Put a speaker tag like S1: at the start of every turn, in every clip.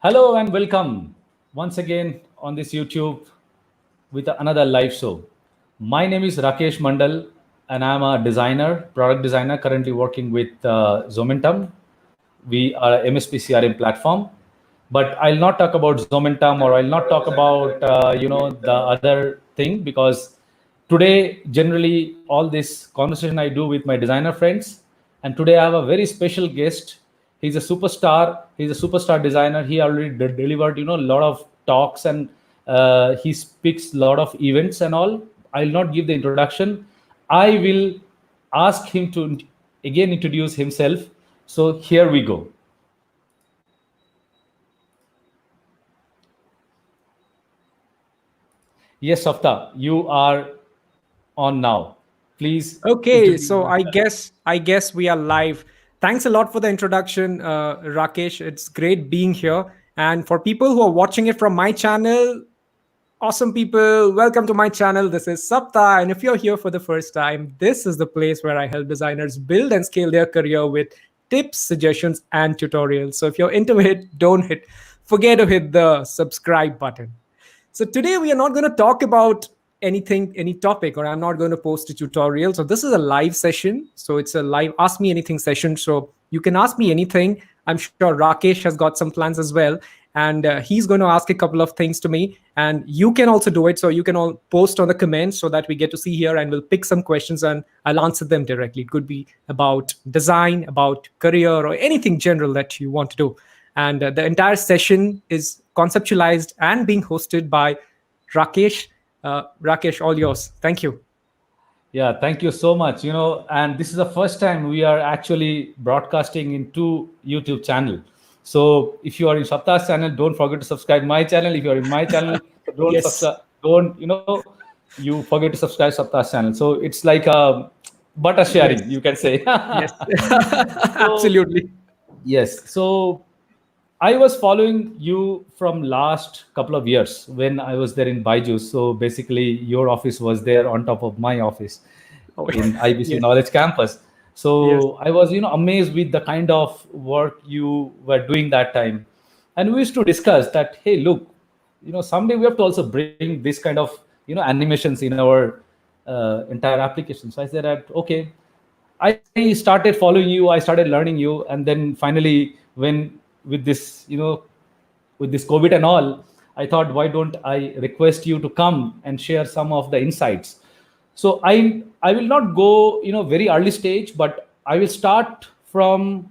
S1: Hello and welcome once again on this YouTube with another live show. My name is Rakesh Mondal and I'm a designer, product designer currently working with Zomentum. We are a MSP CRM platform, but I'll not talk about Zomentum or I'll not talk about the other thing because today generally all this conversation I do with my designer friends, and today I have a very special guest. He's a superstar. He's a superstar designer. He already delivered a lot of talks, and he speaks a lot of events and all. I'll not give the introduction. I will ask him to again introduce himself. So here we go. Yes, Sapta, you are on now. Please
S2: Okay,
S1: introduce
S2: so I
S1: yourself.
S2: guess I guess we are live. Thanks a lot for the introduction, Rakesh. It's great being here. And for people who are watching it from my channel, awesome people, welcome to my channel. This is Sapta, and if you're here for the first time, this is the place where I help designers build and scale their career with tips, suggestions, and tutorials. So if you're into it, don't forget to hit the subscribe button. So today we are not going to talk about any topic, or I'm not going to post a tutorial. So this is a live session. So it's a live ask me anything session. So you can ask me anything. I'm sure Rakesh has got some plans as well. And he's going to ask a couple of things to me. And you can also do it. So you can all post on the comments so that we get to see here, and we'll pick some questions and I'll answer them directly. It could be about design, about career, or anything general that you want to do. And the entire session is conceptualized and being hosted by Rakesh. Rakesh, all yours. Thank you.
S1: Yeah, thank you so much. And this is the first time we are actually broadcasting in two YouTube channel. So if you are in Sapta's channel, don't forget to subscribe my channel. If you are in my channel, don't
S2: Yes.
S1: subscribe. Don't you forget to subscribe Sapta's channel. So it's like a butter sharing,
S2: Yes.
S1: you can say.
S2: Yes.
S1: So
S2: Absolutely.
S1: yes. So I was following you from last couple of years when I was there in Byju's. So basically, your office was there on top of my office
S2: Oh,
S1: in IBC
S2: yes.
S1: Knowledge Campus.
S2: Yes.
S1: So I was, amazed with the kind of work you were doing that time, and we used to discuss that. Hey, look, someday we have to also bring this kind of, animations in our entire application. So I said that okay, I started following you, I started learning you, and then finally, when with this, with this COVID and all, I thought, why don't I request you to come and share some of the insights? So I will not go, very early stage, but I will start from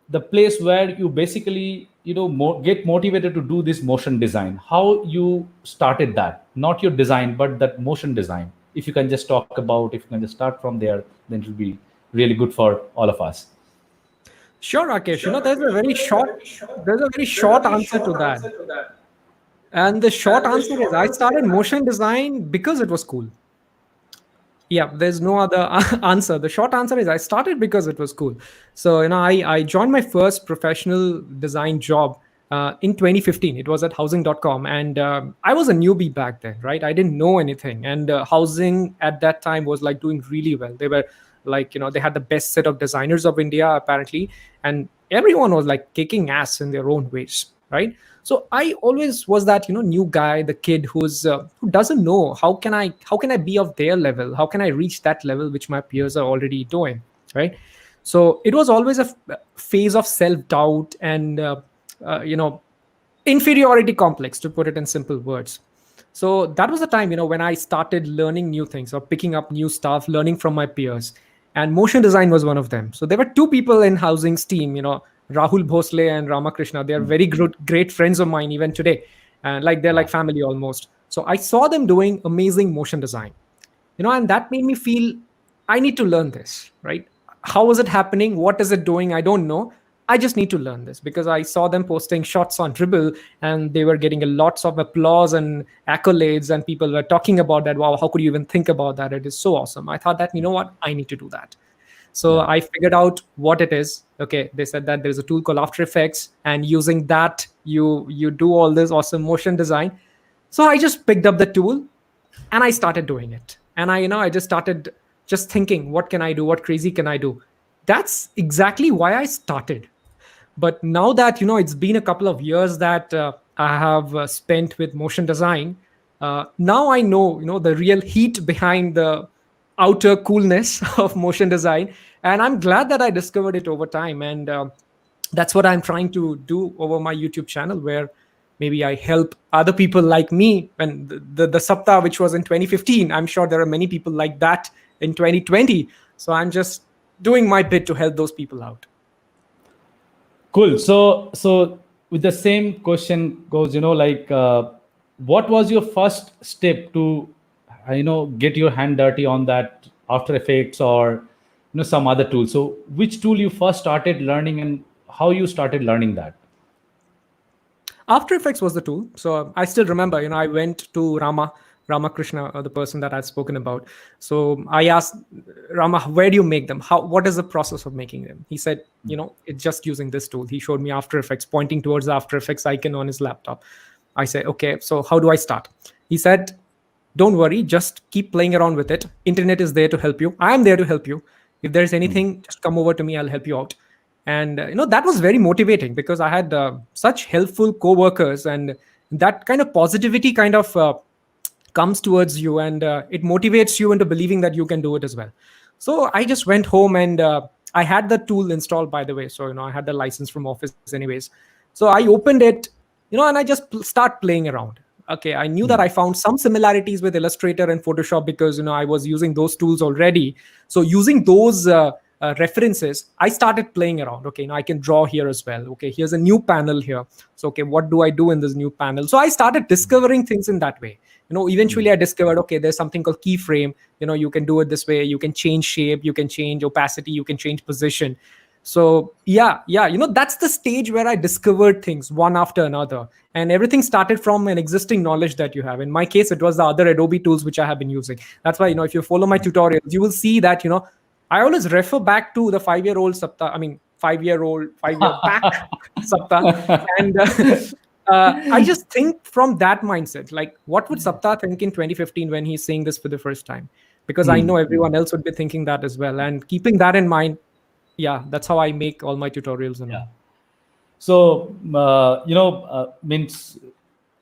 S1: the place where you basically, get motivated to do this motion design. How you started that, not your design, but that motion design. If you can just talk about, if you can just start from there, then it will be really good for all of us.
S2: Sure, Rakesh. There's a very short answer to that. And the short answer is I started motion design because it was cool. Yeah, there's no other answer. The short answer is I started because it was cool. So I joined my first professional design job in 2015. It was at housing.com, and I was a newbie back then, right? I didn't know anything, and housing at that time was like doing really well. They were like, they had the best set of designers of India apparently, and everyone was like kicking ass in their own ways, right? So I always was that new guy, the kid who doesn't know how can I be of their level, how can I reach that level which my peers are already doing, right? So it was always a phase of self doubt and inferiority complex, to put it in simple words. So that was the time when I started learning new things or picking up new stuff, learning from my peers, and motion design was one of them. So there were two people in housing's team, Rahul Bhosle and Ramakrishna. They are very great friends of mine even today, and like they're like
S1: Wow.
S2: family almost. So I saw them doing amazing motion design, and that made me feel I need to learn this, right? How is it happening? What is it doing? I don't know. I just need to learn this because I saw them posting shots on Dribbble, and they were getting a lots of applause and accolades, and people were talking about that. Wow, how could you even think about that? It is so awesome. I thought that, what, I need to do that. So
S1: Yeah.
S2: I figured out what it is. Okay, they said that there's a tool called After Effects, and using that, you do all this awesome motion design. So I just picked up the tool and I started doing it. And I just started just thinking, what can I do? What crazy can I do? That's exactly why I started. But now that it's been a couple of years that I have spent with motion design, now I know the real heat behind the outer coolness of motion design, and I'm glad that I discovered it over time. And that's what I'm trying to do over my YouTube channel, where maybe I help other people like me. And the Sapta, which was in 2015, I'm sure there are many people like that in 2020. So I'm just doing my bit to help those people out.
S1: Cool. So with the same question goes, like, what was your first step to, get your hand dirty on that After Effects or, some other tool? So which tool you first started learning and how you started learning that?
S2: After Effects was the tool. So I still remember, I went to Ramakrishna, the person that I've spoken about. So I asked Rama, where do you make them? What is the process of making them? He said, it's just using this tool. He showed me After Effects, pointing towards the After Effects icon on his laptop. I said, okay, so how do I start? He said, don't worry, just keep playing around with it. Internet is there to help you. I am there to help you. If there's anything, just come over to me. I'll help you out. And that was very motivating, because I had such helpful co-workers, and that kind of positivity kind of comes towards you, and it motivates you into believing that you can do it as well. So I just went home, and I had the tool installed, by the way. So I had the license from office anyways. So I opened it, and I just start playing around. Okay, I knew that I found some similarities with Illustrator and Photoshop, because I was using those tools already. So using those references, I started playing around. Okay, I can draw here as well. Okay, here's a new panel here. So okay, what do I do in this new panel? So I started discovering things in that way. Eventually I discovered, okay, there's something called keyframe. You can do it this way. You can change shape, you can change opacity, you can change position. So yeah, that's the stage where I discovered things one after another, and everything started from an existing knowledge that you have. In my case, it was the other Adobe tools which I have been using. That's why if you follow my tutorials, you will see that I always refer back to the 5-year-old Sapta. I mean, 5-year back Sapta, and I just think from that mindset, like, what would Sapta think in 2015 when he's saying this for the first time? Because I know everyone else would be thinking that as well, and keeping that in mind. Yeah, that's how I make all my tutorials. And
S1: So, means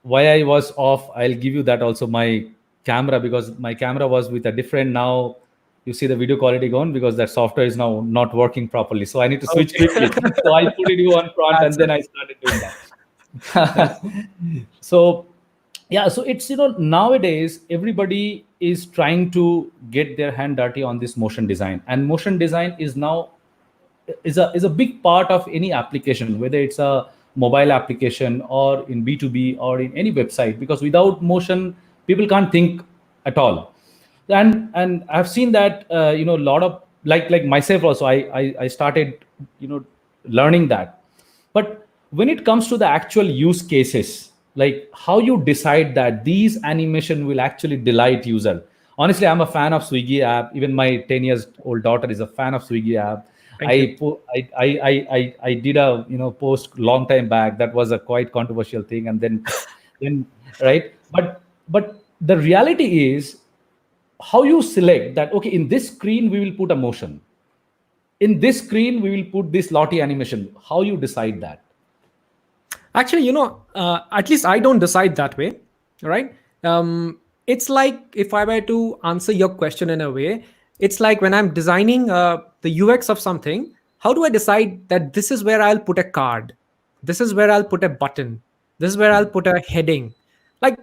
S1: why I was off, I'll give you that also, my camera, because my camera was with a different, now you see the video quality gone because that software is now not working properly. So I need to switch quickly. So I put it on front and then I started doing that. So, yeah, so it's, nowadays everybody is trying to get their hand dirty on this motion design, and motion design is now is a big part of any application, whether it's a mobile application or in B2B or in any website, because without motion people can't think at all. And I've seen that a lot of, like myself also, I started learning that. But when it comes to the actual use cases, like how you decide that these animation will actually delight user. Honestly, I'm a fan of Swiggy app. Even my 10 years old daughter is a fan of Swiggy app. I did a post long time back that was a quite controversial thing, and then right. But the reality is how you select that. Okay, in this screen we will put a motion. In this screen we will put this lottie animation. How you decide that?
S2: Actually, at least I don't decide that way, right? It's like, if I were to answer your question in a way, it's like when I'm designing the UX of something, how do I decide that this is where I'll put a card? This is where I'll put a button. This is where I'll put a heading. Like,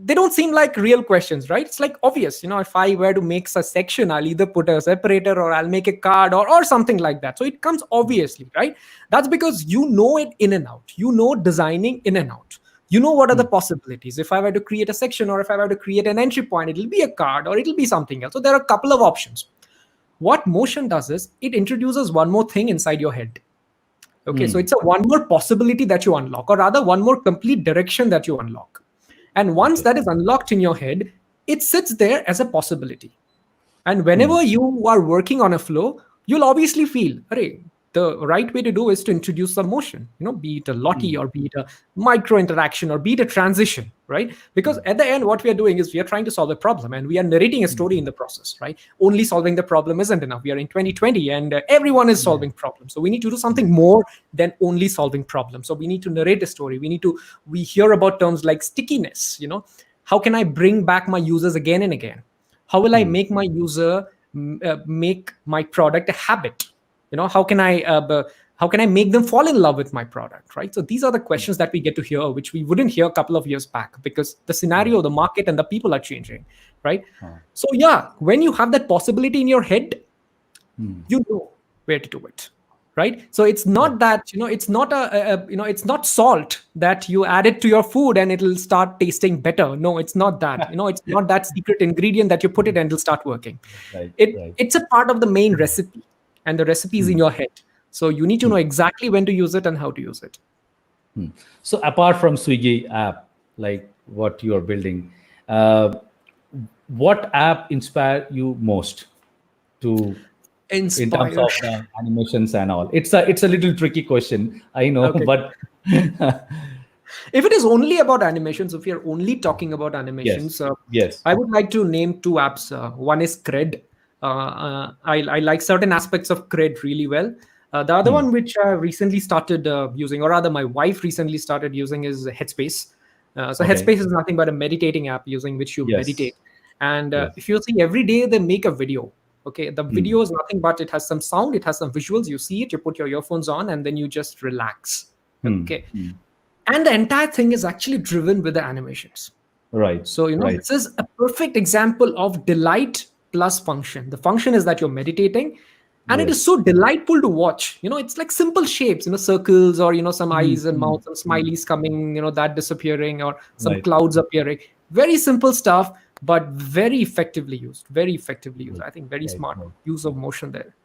S2: they don't seem like real questions, right? It's like obvious. If I were to make a section, I'll either put a separator or I'll make a card or something like that. So it comes obviously, right? That's because it in and out. Designing in and out. What are the possibilities? If I were to create a section, or if I were to create an entry point, it'll be a card or it'll be something else. So there are a couple of options. What motion does is it introduces one more thing inside your head. Okay, so it's a one more possibility that you unlock, or rather one more complete direction that you unlock. And once that is unlocked in your head, it sits there as a possibility. And whenever you are working on a flow, you'll obviously feel, hey, the right way to do is to introduce some motion, be it a lottie or be it a micro interaction or be it a transition, right? Because at the end, what we are doing is we are trying to solve a problem and we are narrating a story in the process, right? Only solving the problem isn't enough. We are in 2020 and everyone is solving problems. So we need to do something more than only solving problems. So we need to narrate a story. We hear about terms like stickiness, how can I bring back my users again and again? How will I make my user make my product a habit? How can I make them fall in love with my product, right? So these are the questions that we get to hear, which we wouldn't hear a couple of years back because the scenario, the market, and the people are changing, right? So yeah, when you have that possibility in your head, you know where to do it, right? So it's not that it's not it's not salt that you add it to your food and it'll start tasting better. No, it's not that. It's not that secret ingredient that you put it and it'll start working. It's a part of the main recipe, and the recipe is in your head. So you need to know exactly when to use it and how to use it.
S1: So apart from Swiggy app, like what you are building, what app inspired you most to in terms of animations and all? It's a little tricky question, I know, but
S2: if it is only about animations, if you're only talking about animations,
S1: yes,
S2: I would like to name two apps. One is Cred. I like certain aspects of Cred really well. The other one which I recently started using, or rather my wife recently started using, is Headspace. Headspace is nothing but a meditating app using which you meditate. And if you see, every day they make a video. Okay, the video is nothing but it has some sound, it has some visuals. You see it, you put your earphones on, and then you just relax. Okay, and the entire thing is actually driven with the animations.
S1: Right.
S2: So this is a perfect example of delight plus function. The function is that you're meditating, and it is so delightful to watch. It's like simple shapes, circles, or some eyes and mouth, some smileys coming, that disappearing, or some clouds appearing. Very simple stuff, but very effectively used. I think very smart use of motion there.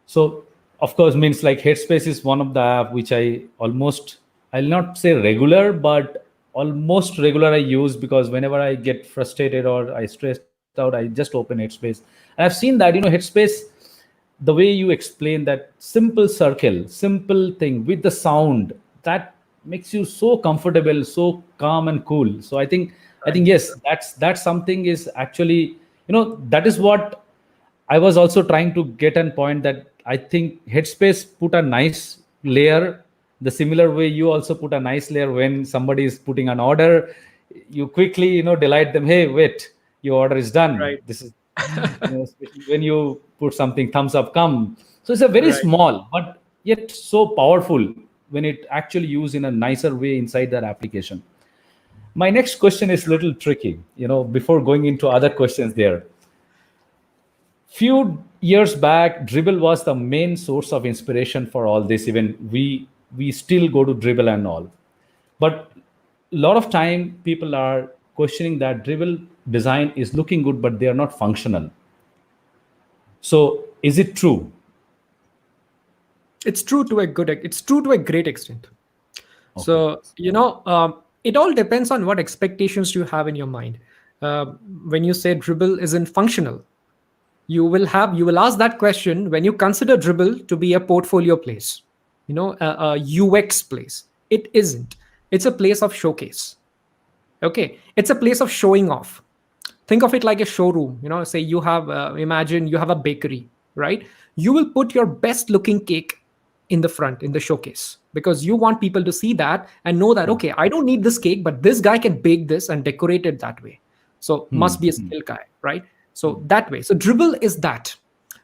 S1: So of course, means like Headspace is one of the app which I'll not say regular, but almost regular I use, because whenever I get frustrated or I stressed out, I just open Headspace. And I've seen that, Headspace, the way you explain that simple circle, simple thing with the sound, that makes you so comfortable, so calm and cool. So I think yes, that's something is actually, that is what I was also trying to get an point, that I think Headspace put a nice layer, the similar way you also put a nice layer when somebody is putting an order. You quickly, delight them. Hey, wait, your order is done.
S2: Right.
S1: This is, especially when you put something, thumbs up, come. So it's a very small, but yet so powerful when it actually used in a nicer way inside that application. My next question is a little tricky, before going into other questions there. Few years back, Dribbble was the main source of inspiration for all this. Even we still go to Dribbble and all. But a lot of time people are questioning that Dribbble design is looking good, but they are not functional. So is it true?
S2: It's true to a great extent. Okay. So, it all depends on what expectations you have in your mind. When you say Dribbble isn't functional, you will ask that question when you consider Dribbble to be a portfolio place, a UX place. It isn't. It's a place of showcase. Okay, it's a place of showing off. Think of it like a showroom. Say you have, imagine you have a bakery, right? You will put your best looking cake in the front, in the showcase, because you want people to see that and know that, okay, I don't need this cake, but this guy can bake this and decorate it that way. So must be a skill guy, right? So that way. So Dribbble is that.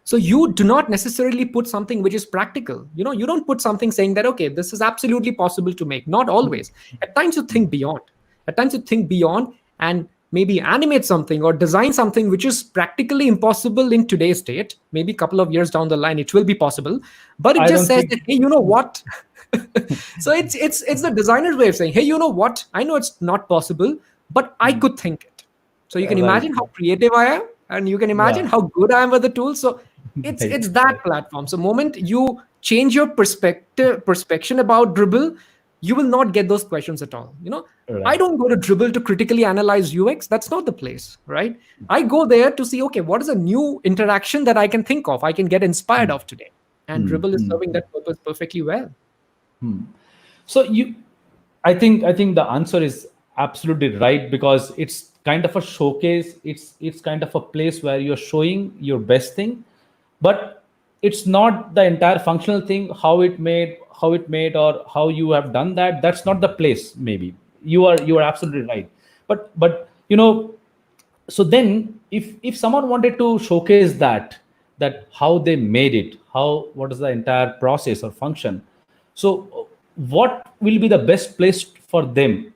S2: So you do not necessarily put something which is practical. You don't put something saying that, okay, this is absolutely possible to make. Not always. At times you think beyond. And maybe animate something or design something which is practically impossible in today's date. Maybe a couple of years down the line, it will be possible. But it just says that, hey, you know what? So it's the designer's way of saying, hey, you know what? I know it's not possible, but I could think it. So you can imagine how creative I am, and you can imagine how good I am with the tool. So it's that platform. So moment you change your perspective about Dribbble, you will not get those questions at all. I don't go to Dribbble to critically analyze UX. That's not the place, right? I go there to see, okay, what is a new interaction that I can think of, I can get inspired of today. and Dribbble is serving that purpose perfectly well.
S1: So I think the answer is absolutely right, because it's kind of a showcase. It's kind of a place where you're showing your best thing, but it's not the entire functional thing. How it made, or how you have done that. That's not the place. Maybe you are absolutely right. But so then if someone wanted to showcase that how they made it, what is the entire process or function, so what will be the best place for them?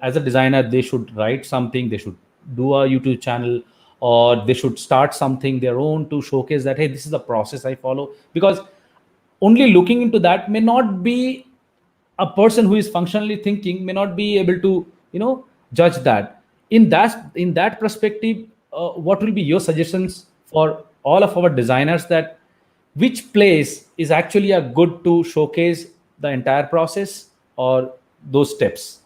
S1: As a designer, they should write something, they should do a YouTube channel, or they should start something their own to showcase that, hey, this is the process I follow. Because only looking into that may not be, a person who is functionally thinking may not be able to judge that. In that perspective, what will be your suggestions for all of our designers, that which place is actually a good to showcase the entire process or those steps?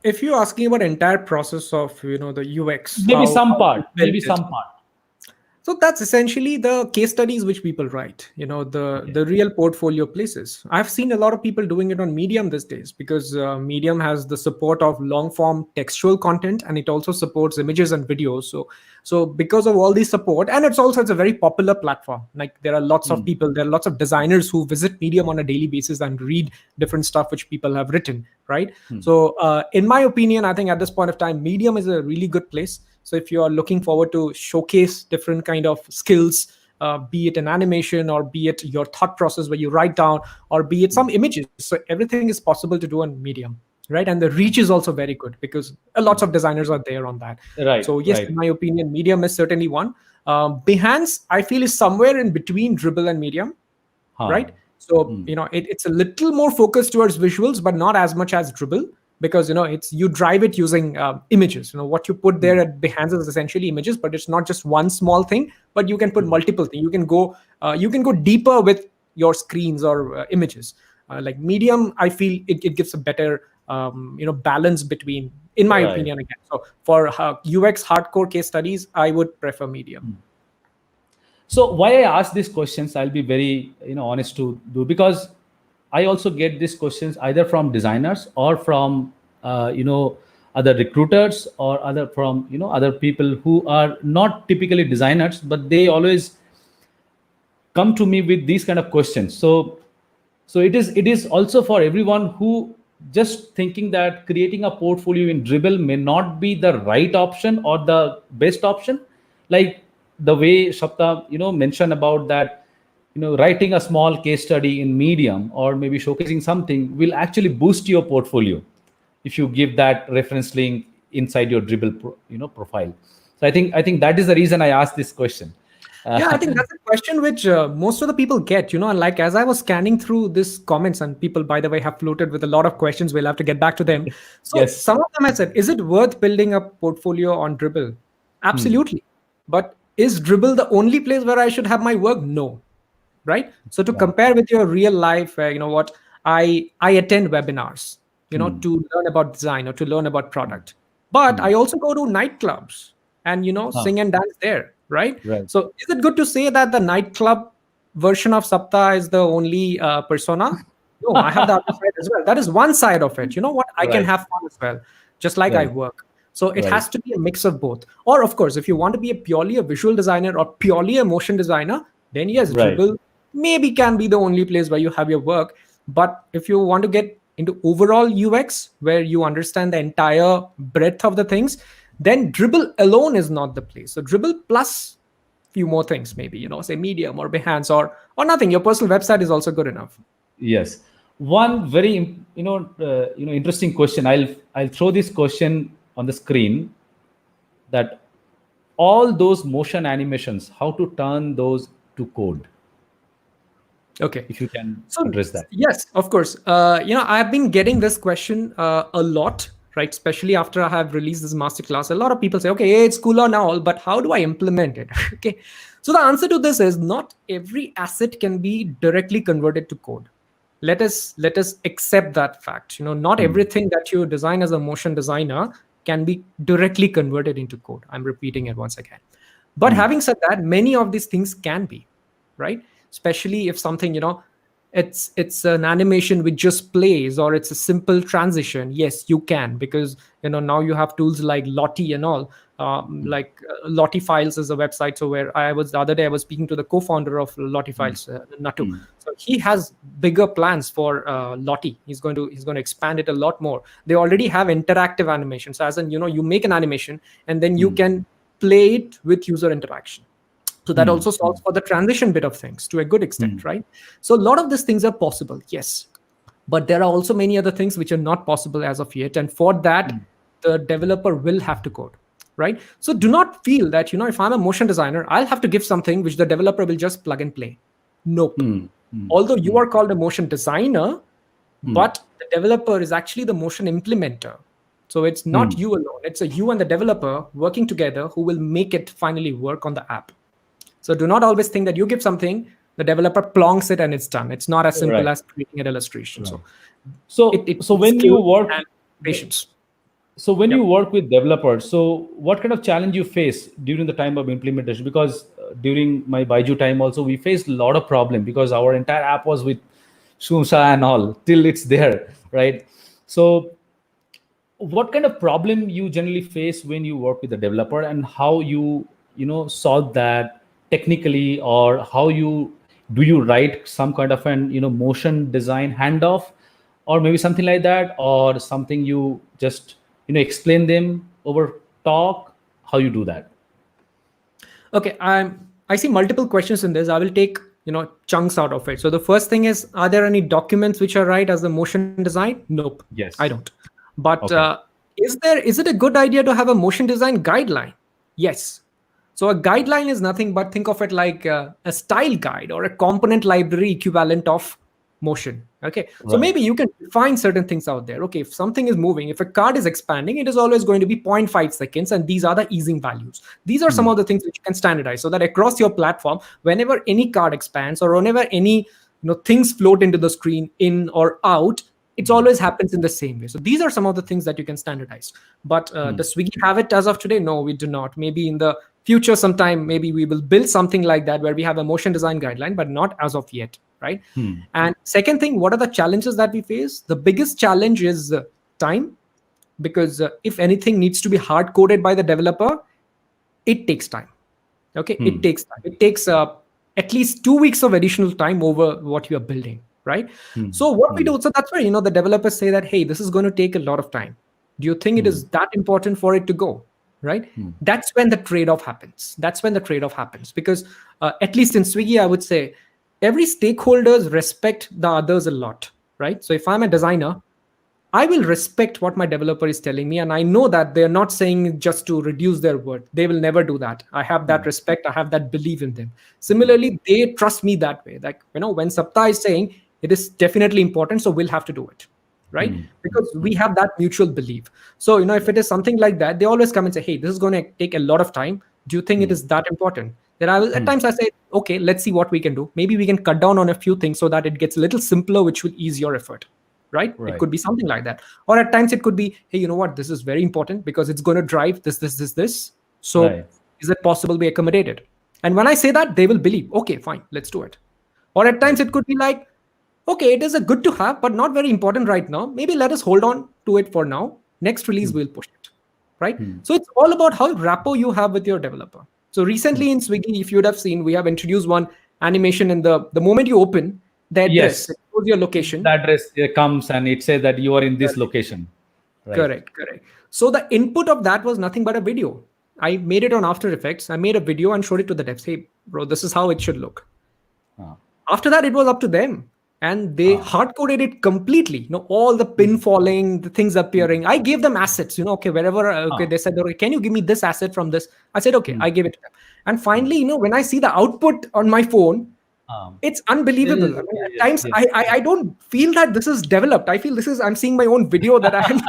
S2: If you're asking about entire process of the UX,
S1: Maybe some
S2: how we
S1: part,
S2: built
S1: maybe
S2: it.
S1: some part.
S2: So that's essentially the case studies which people write, the real portfolio places. I've seen a lot of people doing it on Medium these days, because Medium has the support of long form textual content, and it also supports images and videos. So because of all these support, and it's a very popular platform. Like, there are lots of people, there are lots of designers who visit Medium on a daily basis and read different stuff which people have written, right? So in my opinion, I think at this point of time, Medium is a really good place. So if you are looking forward to showcase different kind of skills, be it an animation, or be it your thought process where you write down, or be it some images, so everything is possible to do on Medium, right? And the reach is also very good, because a lots of designers are there on that.
S1: Right,
S2: So yes,
S1: right.
S2: in my opinion, Medium is certainly one. Behance, I feel, is somewhere in between Dribbble and Medium,
S1: Huh.
S2: right? So it's a little more focused towards visuals, but not as much as Dribbble, because it's you drive it using images. What you put there at Behance is essentially images, but it's not just one small thing, but you can put multiple things. You can go deeper with your screens or images. Like Medium, I feel it gives a better balance between, in my
S1: Right.
S2: opinion, again. So for UX hardcore case studies, I would prefer Medium.
S1: So why I ask these questions, I'll be very honest to do, because I also get these questions either from designers, or from other recruiters, or other people who are not typically designers, but they always come to me with these kind of questions. So it is also for everyone who just thinking that creating a portfolio in Dribbble may not be the right option or the best option. Like the way Sapta mentioned about that, writing a small case study in Medium, or maybe showcasing something, will actually boost your portfolio if you give that reference link inside your Dribbble profile. So I think that is the reason I asked this question.
S2: Yeah, I think that's a question which most of the people get, and like, as I was scanning through this comments, and people, by the way, have floated with a lot of questions. We'll have to get back to them. So
S1: Yes.
S2: some of them I said, is it worth building a portfolio on Dribbble? Absolutely. But is Dribbble the only place where I should have my work? No. Right. So to
S1: Yeah.
S2: compare with your real life, what I attend webinars, to learn about design or to learn about product. But I also go to nightclubs and
S1: Huh.
S2: sing and dance there, right?
S1: Right.
S2: So is it good to say that the nightclub version of Sapta is the only persona? No, I have the other side as well. That is one side of it. You know what? I can
S1: Right.
S2: have fun as well, just like I
S1: Right.
S2: work. So it
S1: Right.
S2: has to be a mix of both. Or of course, if you want to be purely a visual designer or purely a motion designer, then yes,
S1: Right.
S2: Dribbble maybe can be the only place where you have your work. But if you want to get into overall UX, where you understand the entire breadth of the things, then Dribbble alone is not the place. So Dribbble plus few more things, maybe say Medium or Behance, or nothing. Your personal website is also good enough.
S1: Yes. One very interesting question. I'll throw this question on the screen, that all those motion animations, how to turn those to code,
S2: Okay.
S1: if you can
S2: So
S1: address that.
S2: yes, of course. I've been getting this question a lot, right? Especially after I have released this masterclass. A lot of people say, okay, yeah, it's cool and all, but how do I implement it? Okay. So the answer to this is, not every asset can be directly converted to code. Let us accept that fact. Not everything that you design as a motion designer can be directly converted into code. I'm repeating it once again. But having said that, many of these things can be. right? Especially if something, it's an animation which just plays, or it's a simple transition. Yes, you can, because now you have tools like Lottie and all. Like Lottie Files is a website. So where I was the other day, I was speaking to the co-founder of Lottie Files, Natu. So he has bigger plans for Lottie. He's going to expand it a lot more. They already have interactive animations, as in, you make an animation and then you can play it with user interaction. So that also solves for the transition bit of things to a good extent, right? So a lot of these things are possible, yes, but there are also many other things which are not possible as of yet, and for that the developer will have to code, right? So do not feel that, if I'm a motion designer, I'll have to give something which the developer will just plug and play. Nope. Although you are called a motion designer, but the developer is actually the motion implementer. So it's not you alone, it's a you and the developer working together who will make it finally work on the app. So do not always think that you give something, the developer plonks it and it's done. It's not as simple as creating an illustration.
S1: Right.
S2: So
S1: so when you work
S2: and patience.
S1: So when you work with developers, so what kind of challenge you face during the time of implementation? Because during my Baiju time also, we faced a lot of problem because our entire app was with Shumsa and all till it's there, right? So what kind of problem you generally face when you work with a developer, and how solve that technically, or how you write some kind of an motion design handoff, or maybe something like that, or something you just explain them over talk, how you do that?
S2: Okay, I see multiple questions in this. I will take chunks out of it. So the first thing is, are there any documents which I write as a motion design? Nope.
S1: Yes.
S2: I don't. But
S1: Okay.
S2: is it a good idea to have a motion design guideline? Yes. So a guideline is nothing but, think of it like a style guide or a component library equivalent of motion. Okay. So
S1: Right.
S2: maybe you can define certain things out there. Okay. If something is moving, if a card is expanding, it is always going to be 0.5 seconds. And these are the easing values. These are some of the things which you can standardize, so that across your platform, whenever any card expands or whenever any things float into the screen in or out, it always happens in the same way. So these are some of the things that you can standardize. But does Swiggy have it as of today? No, we do not. Maybe in the future sometime, maybe we will build something like that where we have a motion design guideline, but not as of yet, right? And second thing, what are the challenges that we face? The biggest challenge is time, because if anything needs to be hard coded by the developer, it takes time. Okay, it takes time. It takes at least 2 weeks of additional time over what you are building, right? So what we do, so that's where the developers say that, hey, this is going to take a lot of time. Do you think it is that important for it to go? Right? That's when the trade-off happens. Because at least in Swiggy, I would say every stakeholders respect the others a lot, right? So if I'm a designer, I will respect what my developer is telling me, and I know that they're not saying it just to reduce their worth. They will never do that. I have that respect. I have that belief in them. Similarly, they trust me that way. Like, when Sapta is saying it is definitely important, so we'll have to do it, right? Because we have that mutual belief. So if it is something like that, they always come and say, hey, this is going to take a lot of time. Do you think it is that important? Then I will, at times I say, okay, let's see what we can do. Maybe we can cut down on a few things so that it gets a little simpler, which will ease your effort. Right? It could be something like that. Or at times it could be, hey, you know what, this is very important because it's going to drive this. So is it possible we accommodate it? And when I say that, they will believe, okay, fine, let's do it. Or at times it could be like, okay, it is a good to have, but not very important right now. Maybe let us hold on to it for now. Next release, we'll push it. Right? So it's all about how rapport you have with your developer. So recently in Swiggy, if you would have seen, we have introduced one animation in the moment you open, the address, it shows your location.
S1: The address comes and it says that you are in this location.
S2: Right? Correct. So the input of that was nothing but a video. I made it on After Effects. I made a video and showed it to the devs. Hey, bro, this is how it should look. After that, it was up to them. And they hard-coded it completely. All the pin falling, the things appearing. I gave them assets, okay, wherever, they said, okay, can you give me this asset from this? I said, okay, I gave it to them. And finally, when I see the output on my phone, it's unbelievable. At times, I don't feel that this is developed. I feel I'm seeing my own video that I have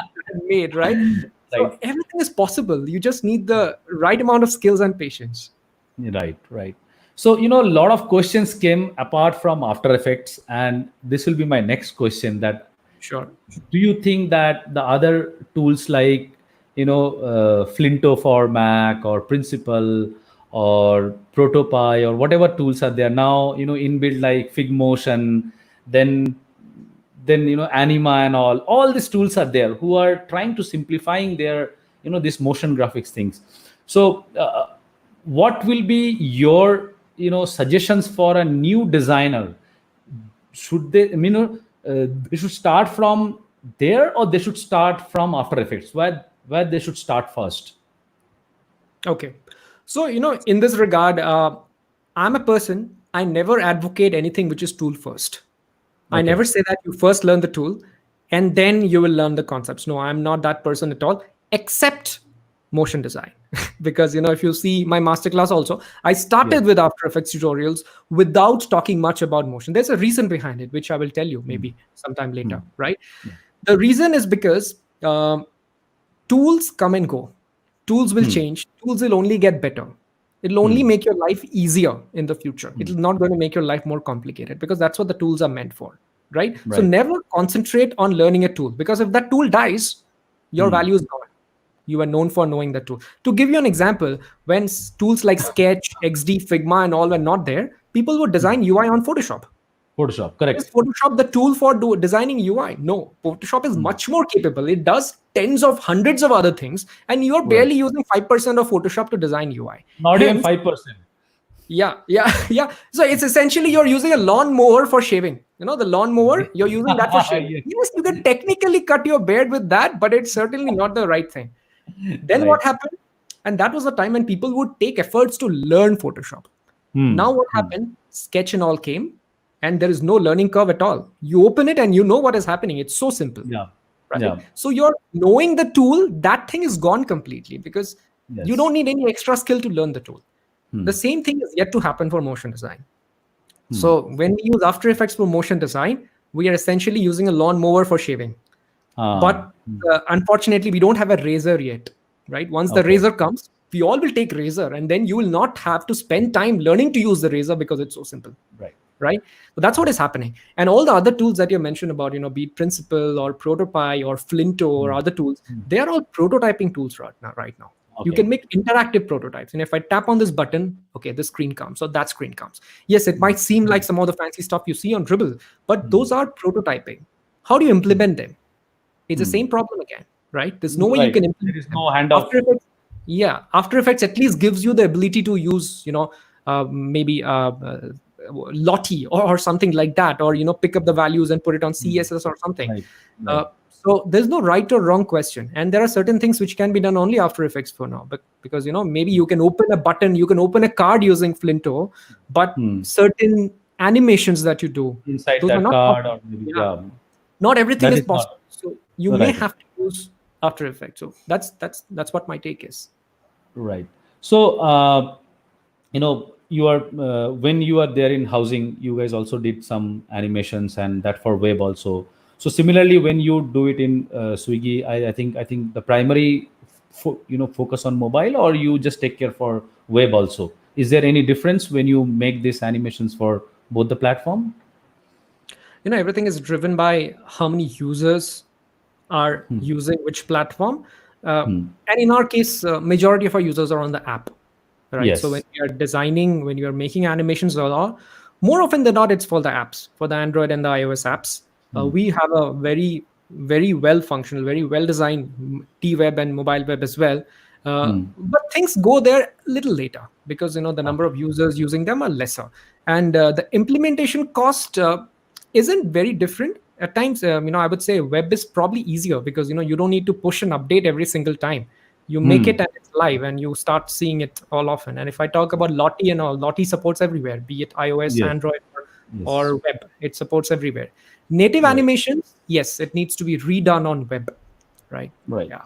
S2: made, right? So everything is possible. You just need the right amount of skills and patience.
S1: Right. So, a lot of questions came apart from After Effects, and this will be my next question. That,
S2: sure,
S1: do you think that the other tools like, Flinto for Mac or Principal or Protopie or whatever tools are there now, inbuilt like Figmotion, then Anima and all these tools are there who are trying to simplifying their this motion graphics things. So what will be your suggestions for a new designer? Should they they should start from there, or they should start from After Effects? Where they should start first?
S2: Okay. So, in this regard, I'm a person, I never advocate anything which is tool first. I
S1: Okay.
S2: never say that you first learn the tool and then you will learn the concepts. No, I'm not that person at all, except motion design. Because, if you see my masterclass also, I
S1: Yeah.
S2: started with After Effects tutorials without talking much about motion. There's a reason behind it, which I will tell you maybe sometime later, right?
S1: Yeah.
S2: The reason is because tools come and go. Tools will change. Tools will only get better. It'll only make your life easier in the future. It's not going to make your life more complicated, because that's what the tools are meant for, right? So
S1: Right.
S2: never concentrate on learning a tool, because if that tool dies, your value is gone. You are known for knowing that tool. To give you an example, when tools like Sketch, XD, Figma, and all were not there, people would design UI on Photoshop.
S1: Photoshop,
S2: Is
S1: correct.
S2: Photoshop the tool for designing UI? No, Photoshop is much more capable. It does tens of hundreds of other things, and you're
S1: Right.
S2: barely using 5% of Photoshop to design UI.
S1: Not even
S2: Hence,
S1: 5%.
S2: yeah. Yeah. So it's essentially you're using a lawnmower for shaving. The lawnmower, you're using that for shaving.
S1: Yes.
S2: Yes, you can technically cut your beard with that, but it's certainly not the right thing. Then
S1: Right.
S2: what happened? And that was the time when people would take efforts to learn Photoshop. Now what happened? Sketch and all came, and there is no learning curve at all. You open it and you know what is happening. It's so simple,
S1: Yeah.
S2: right?
S1: Yeah.
S2: So you're knowing the tool, that thing is gone completely, because you
S1: Yes.
S2: don't need any extra skill to learn the tool. The same thing is yet to happen for motion design. So when we use After Effects for motion design, we are essentially using a lawnmower for shaving. But unfortunately, we don't have a razor yet, right? Once the
S1: Okay.
S2: razor comes, we all will take razor, and then you will not have to spend time learning to use the razor, because it's so simple,
S1: Right.
S2: right? So that's what is happening. And all the other tools that you mentioned about, be it Principle or Protopie or Flinto or other tools, they are all prototyping tools right now. You
S1: Okay.
S2: can make interactive prototypes. And if I tap on this button, okay, this screen comes, or that screen comes. Yes, it might seem like some of the fancy stuff you see on Dribbble, but those are prototyping. How do you implement them? It's the same problem again, right? There's no way you
S1: Right.
S2: can
S1: There
S2: implement
S1: is
S2: them.
S1: no handoff.
S2: After Effects at least gives you the ability to use, maybe Lottie or something like that, or pick up the values and put it on CSS or something.
S1: Right. Right.
S2: So there's no right or wrong question, and there are certain things which can be done only After Effects for now, but because maybe you can open a button, you can open a card using Flinto, but certain animations that you do,
S1: Inside
S2: those are
S1: that
S2: not
S1: card,
S2: possible.
S1: or maybe
S2: Yeah. Not everything
S1: that
S2: is
S1: is
S2: possible,
S1: not
S2: so you may
S1: right.
S2: have to use After Effects. So that's what my take is.
S1: Right. So you are when you are there in housing, you guys also did some animations, and that for web also. So similarly, when you do it in Swiggy, I think the primary focus on mobile, or you just take care for web also. Is there any difference when you make these animations for both the platform?
S2: Everything is driven by how many users are using which platform. And in our case, majority of our users are on the app, right? So when
S1: Yes.
S2: we are designing, when you are making animations or all, more often than not, it's for the apps, for the Android and the iOS apps. We have a very, very well functional, very well designed T-web and mobile web as well. But things go there a little later, because the number of users using them are lesser, and the implementation cost isn't very different. At times, I would say web is probably easier, because you don't need to push an update every single time. You make it and it's live, and you start seeing it all often. And if I talk about Lottie and all, Lottie supports everywhere, be it iOS,
S1: Yes.
S2: Android,
S1: Yes.
S2: or web. It supports everywhere. Native
S1: Right.
S2: animations, yes, it needs to be redone on web, right?
S1: Right.
S2: Yeah.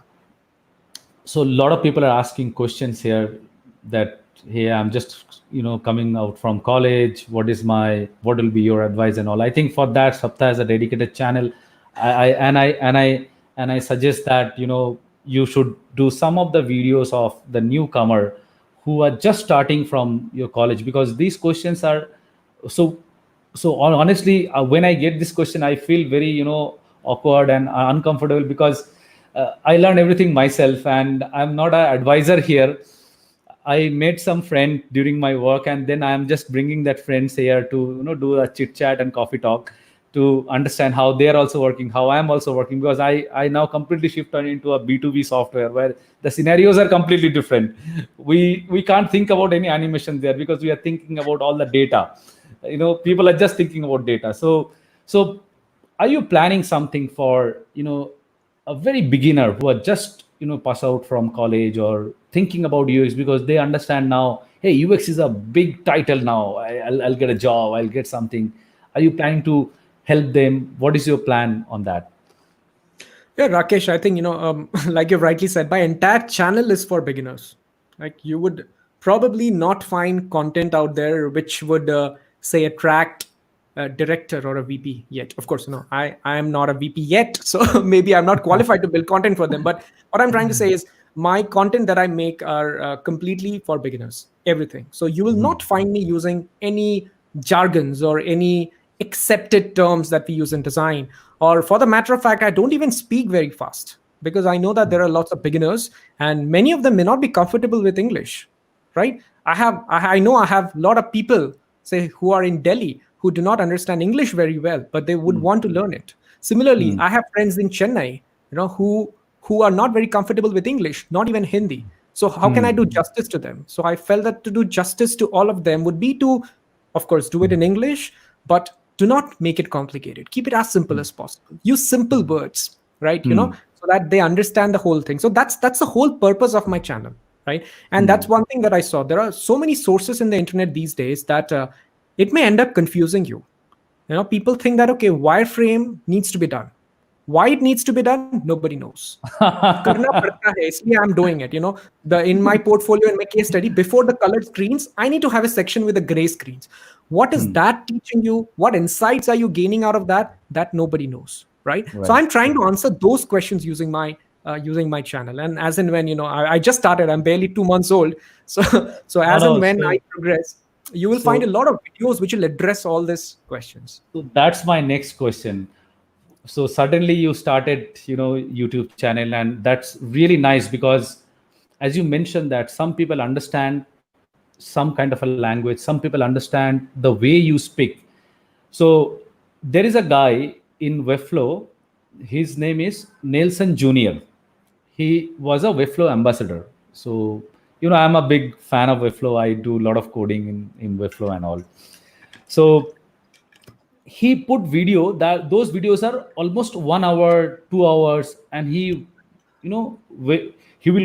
S1: So a lot of people are asking questions here that, hey, I'm just coming out from college. What will be your advice and all? I think for that, Sapta has a dedicated channel. I suggest that you should do some of the videos of the newcomer who are just starting from your college, because these questions are so honestly, when I get this question, I feel very awkward and uncomfortable, because I learn everything myself, and I'm not an advisor here. I met some friend during my work, and then I am just bringing that friends here to do a chit chat and coffee talk to understand how they are also working, how I am also working, because I now completely shift on into a B2B software where the scenarios are completely different. We can't think about any animation there because we are thinking about all the data. People are just thinking about data. So are you planning something for a very beginner who are just pass out from college or thinking about UX, because they understand now, hey, UX is a big title now. I'll get a job, I'll get something. Are you planning to help them? What is your plan on that?
S2: Yeah, Rakesh, I think, like you rightly said, my entire channel is for beginners. Like, you would probably not find content out there which would, say, attract a director or a VP yet. Of course, I am not a VP yet, so maybe I'm not qualified to build content for them. But what I'm trying to say is my content that I make are completely for beginners, everything. So you will not find me using any jargons or any accepted terms that we use in design. Or for the matter of fact, I don't even speak very fast because I know that there are lots of beginners and many of them may not be comfortable with English, right? I know I have a lot of people, say, who are in Delhi who do not understand English very well, but they would want to learn it. Similarly, I have friends in Chennai, who are not very comfortable with English, not even Hindi. So how can I do justice to them? So I felt that to do justice to all of them would be to, of course, do it in English, but do not make it complicated. Keep it as simple as possible. Use simple words, right? So that they understand the whole thing. So that's the whole purpose of my channel, right? And that's one thing that I saw. There are so many sources in the internet these days that it may end up confusing you. People think that, okay, wireframe needs to be done. Why it needs to be done, nobody knows. Karna padta hai, isliye I'm doing it. In my portfolio, in my case study, before the colored screens, I need to have a section with the gray screens. What is that teaching you? What insights are you gaining out of that? That nobody knows, right? So I'm trying to answer those questions using my channel. And as and when I just started, I'm barely 2 months old. So as and
S1: No,
S2: when I progress, you will find a lot of videos which will address all these questions.
S1: so that's my next question. So suddenly you started YouTube channel, and that's really nice because, as you mentioned, that some people understand some kind of a language, some people understand the way you speak. So there is a guy in Webflow, his name is Nelson Jr. He was a Webflow ambassador. So I'm a big fan of Webflow. I do a lot of coding in Webflow and all. So he put video, that those videos are almost 1 hour, 2 hours, and he will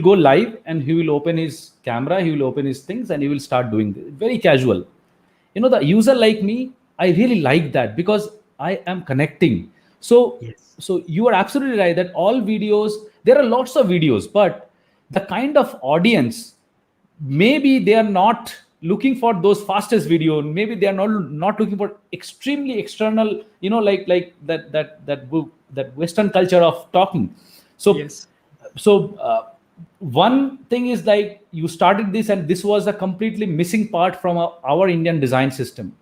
S1: go live and he will open his camera, he will open his things, and he will start doing this. Very casual. The user like me, I really like that because I am connecting. So
S2: Yes.
S1: so you are absolutely right that all videos, there are lots of videos, but the kind of audience, maybe they are not looking for those fastest video, maybe they are not looking for extremely external, like that Western culture of talking. So
S2: Yes.
S1: one thing is, like, you started this and this was a completely missing part from our Indian design system.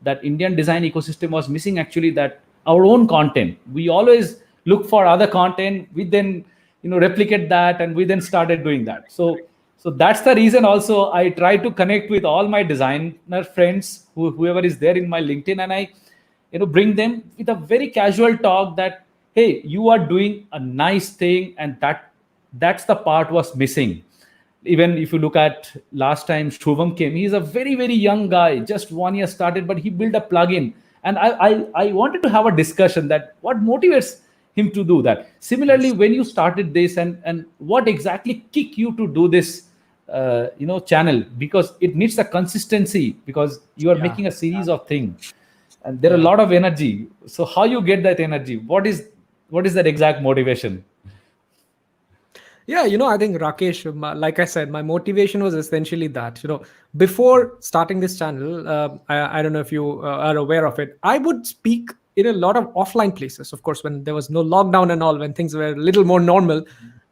S1: That Indian design ecosystem was missing, actually, that our own content, we always look for other content, we then replicate that, and we then started doing that. So that's the reason also I try to connect with all my designer friends, whoever is there in my LinkedIn, and I bring them with a very casual talk that, hey, you are doing a nice thing, and that's the part was missing. Even if you look at last time Shubham came, he's a very, very young guy, just 1 year started, but he built a plugin. And I wanted to have a discussion that what motivates him to do that. Similarly, when you started this, and what exactly kick you to do this, channel, because it needs a consistency, because you are making a series of things, and there are a lot of energy. So how you get that energy? What is that exact motivation?
S2: Yeah, I think Rakesh, like I said, my motivation was essentially that. Before starting this channel, I don't know if you are aware of it. I would speak in a lot of offline places. Of course, when there was no lockdown and all, when things were a little more normal,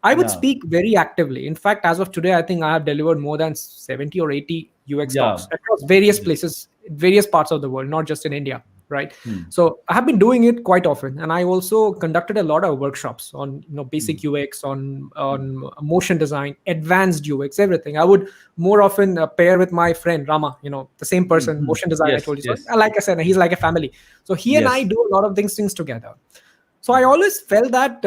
S2: I would
S1: Yeah,
S2: speak very actively. In fact, as of today, I think I have delivered more than 70 or 80 UX
S1: yeah.
S2: talks across various places, various parts of the world, not just in India. right?
S1: Hmm.
S2: So I have been doing it quite often, and I also conducted a lot of workshops on
S1: Hmm.
S2: basic UX, on motion design, advanced UX, everything. I would more often pair with my friend Rama, the same
S1: Hmm.
S2: person,
S1: Hmm.
S2: motion design I
S1: Yes.
S2: told you. So
S1: Yes.
S2: like I said, he's like a family. So he and I
S1: Yes.
S2: do a lot of things together. So I always felt that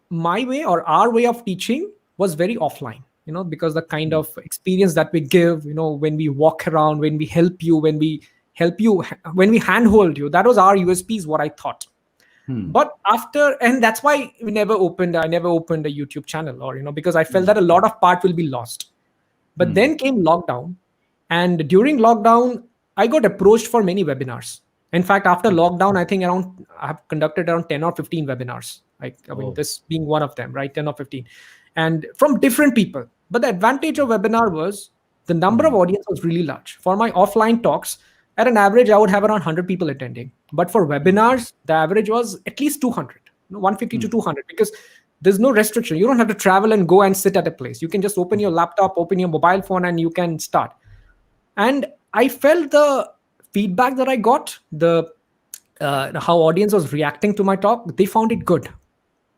S2: my way or our way of teaching was very offline, because the kind
S1: Hmm.
S2: of experience that we give, when we walk around, when we help you, when we handhold you, that was our USPs, what I thought.
S1: Hmm.
S2: But after, and that's why I never opened a YouTube channel, or, because I felt
S1: Hmm.
S2: that a lot of part will be lost. But
S1: Hmm.
S2: then came lockdown, and during lockdown, I got approached for many webinars. In fact, after lockdown, I have conducted around 10 or 15 webinars.
S1: Oh.
S2: This being one of them, right? 10 or 15, and from different people. But the advantage of webinar was the number of
S1: Hmm.
S2: audience was really large. For my offline talks, at an average, I would have around 100 people attending. But for webinars, the average was at least 200, 150 to
S1: Hmm.
S2: 200, because there's no restriction. You don't have to travel and go and sit at a place. You can just open your
S1: Hmm.
S2: laptop, open your mobile phone, and you can start. And I felt the feedback that I got, the how audience was reacting to my talk, they found it good,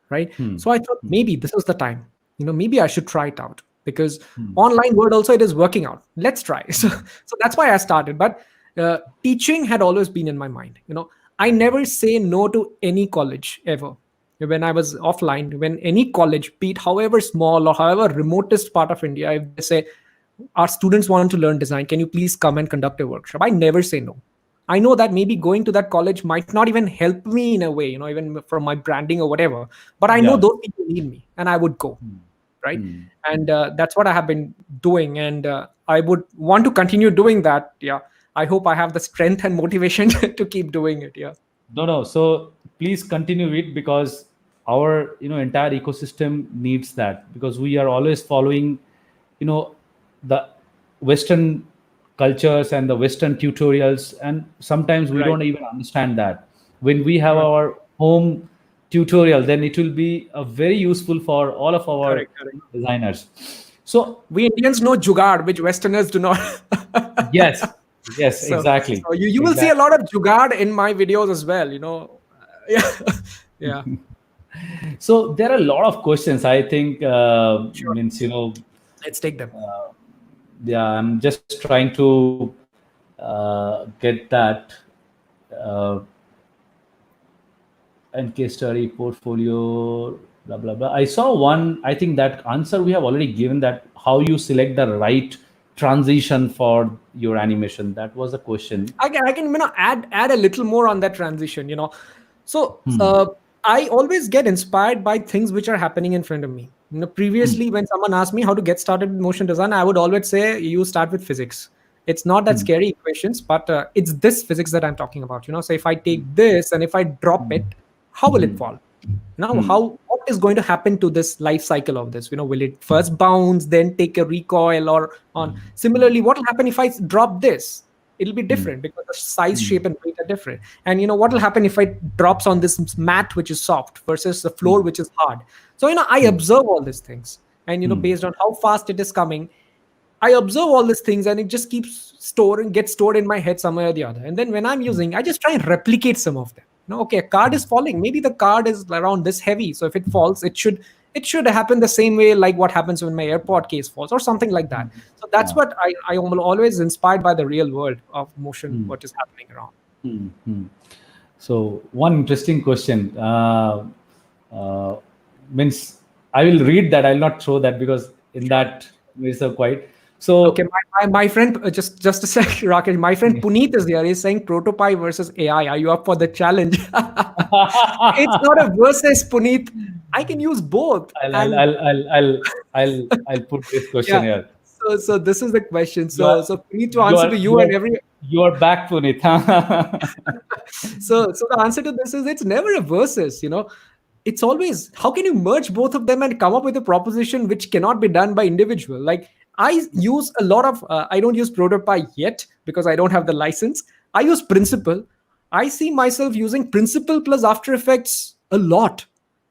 S2: right?
S1: Hmm.
S2: So I thought
S1: Hmm.
S2: maybe this was the time. Maybe I should try it out, because
S1: Hmm.
S2: online world also it is working out. Let's try.
S1: Hmm.
S2: So that's why I started. But teaching had always been in my mind. I never say no to any college ever. When I was offline, when any college, be it however small or however remotest part of India, if they say our students want to learn design, can you please come and conduct a workshop? I never say no. I know that maybe going to that college might not even help me in a way, even from my branding or whatever. But I know
S1: Yeah.
S2: those people need me, and I would go,
S1: Hmm.
S2: right?
S1: Hmm.
S2: And that's what I have been doing, and I would want to continue doing that. Yeah, I hope I have the strength and motivation to keep doing it. Yeah,
S1: No, no. So please continue it, because our entire ecosystem needs that, because we are always following you know the Western cultures and the Western tutorials, and sometimes we
S2: right,
S1: don't even understand that. When we have
S2: right,
S1: our home tutorial, then it will be very useful for all of our
S2: correct, correct.
S1: designers. So
S2: We Indians know jugaad, which Westerners do not.
S1: yes, yes,
S2: so
S1: exactly,
S2: you will see a
S1: exactly.
S2: lot of jugaad in my videos as well. Yeah, yeah,
S1: So there are a lot of questions. I think
S2: sure.
S1: means
S2: Let's take them.
S1: yeah. I'm just trying to get that uh, and case study portfolio. Blah blah blah. I saw one. I think that answer we have already given. That how you select the right transition for your animation. That was the question.
S2: I can add a little more on that transition. So
S1: Hmm.
S2: I always get inspired by things which are happening in front of me.
S1: Hmm.
S2: Previously, when someone asked me how to get started with motion design, I would always say you start with physics. It's not that
S1: Hmm.
S2: scary equations, but it's this physics that I'm talking about. So if I take this and if I drop it, how will it
S1: Hmm.
S2: fall? Now,
S1: Hmm.
S2: what is going to happen to this life cycle of this? Will it first bounce, then take a recoil, or on similarly, what will happen if I drop this? It'll be
S1: Hmm.
S2: different because the size,
S1: Hmm.
S2: shape, and weight are different. And what will happen if I drops on this mat which is soft versus the floor
S1: Hmm.
S2: which is hard? So I
S1: Hmm.
S2: observe all these things, and
S1: Hmm.
S2: based on how fast it is coming, I observe all these things, and it just gets stored in my head somewhere or the other. And then when I'm using, I just try and replicate some of them. Okay, a card is falling. Maybe the card is around this heavy, so if it falls, it should happen the same way like what happens when my AirPod case falls or something like that. So that's
S1: Yeah.
S2: what I am always inspired by the real world of motion,
S1: Hmm.
S2: what is happening around.
S1: Hmm. Hmm. So one interesting question uh, means I will read that. I'll not show that because in
S2: Sure.
S1: that is a quite.
S2: Okay,
S1: So
S2: my friend, just a sec, Rakesh. My friend Puneet is there. He's saying Protopie versus AI. Are you up for the challenge? It's not a versus, Puneet. I can use both.
S1: I'll, I'll,
S2: And
S1: I'll, I'll, I'll, I'll put this question
S2: yeah,
S1: here.
S2: so this is the question.
S1: You are,
S2: So Puneet, to
S1: you
S2: answer
S1: are,
S2: to you
S1: you
S2: and
S1: are,
S2: every
S1: you are back, Punit.
S2: so the answer to this is it's never a versus. It's always how can you merge both of them and come up with a proposition which cannot be done by individual. Like I use a lot of I don't use Protopie yet because I don't have the license. I use Principle. I see myself using Principle plus After Effects a lot.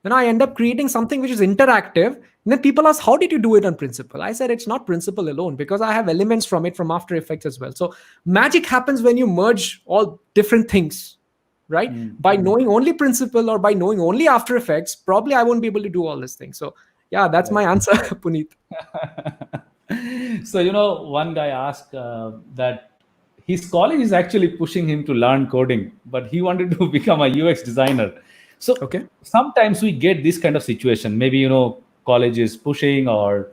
S2: And I end up creating something which is interactive, And then people ask, how did you do it on principle? I said, it's not principle alone, because I have elements from it from After Effects as well. So magic happens when you merge all different things, right? By knowing only principle or by knowing only After Effects, probably I won't be able to do all these things. So yeah, that's my
S1: Right.
S2: answer, Puneet.
S1: So, one guy asked that his college is actually pushing him to learn coding, but he wanted to become a UX designer. So
S2: Okay.
S1: sometimes we get this kind of situation. Maybe, college is pushing, or,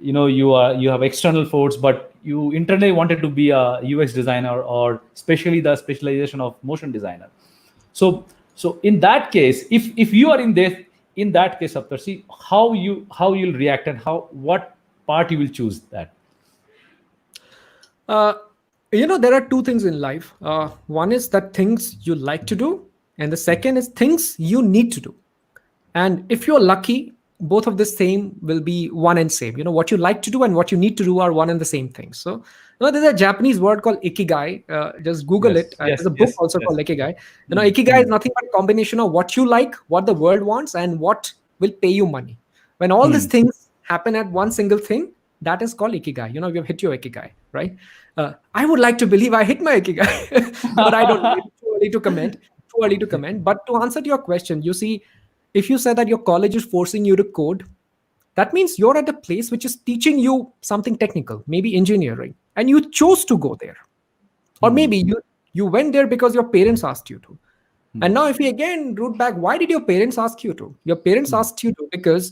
S1: you have external force, but you internally wanted to be a UX designer, or especially the specialization of motion designer. So in that case, if you are in that case, Saptarshi, how you'll react, and what part you will choose that.
S2: Uh, there are two things in life. One is that things you like to do, and the second is things you need to do. And if you're lucky, both of the same will be one and same. What you like to do and what you need to do are one and the same thing. So, there's a Japanese word called ikigai. Just Google
S1: Yes,
S2: it.
S1: yes,
S2: There's a book
S1: yes,
S2: also
S1: yes.
S2: called ikigai.
S1: Mm,
S2: Ikigai is
S1: mm,
S2: nothing but a combination of what you like, what the world wants, and what will pay you money. When all these
S1: mm.
S2: things happen at one single thing, that is called ikigai. You've hit your ikigai, right? I would like to believe I hit my ikigai, but I don't know. It's too early to comment. Too early to comment. But to answer to your question, you see, if you said that your college is forcing you to code, that means you're at a place which is teaching you something technical, maybe engineering, and you chose to go there. Or maybe you went there because your parents asked you to. And now if we again root back, why did your parents ask you to? Your parents asked you to because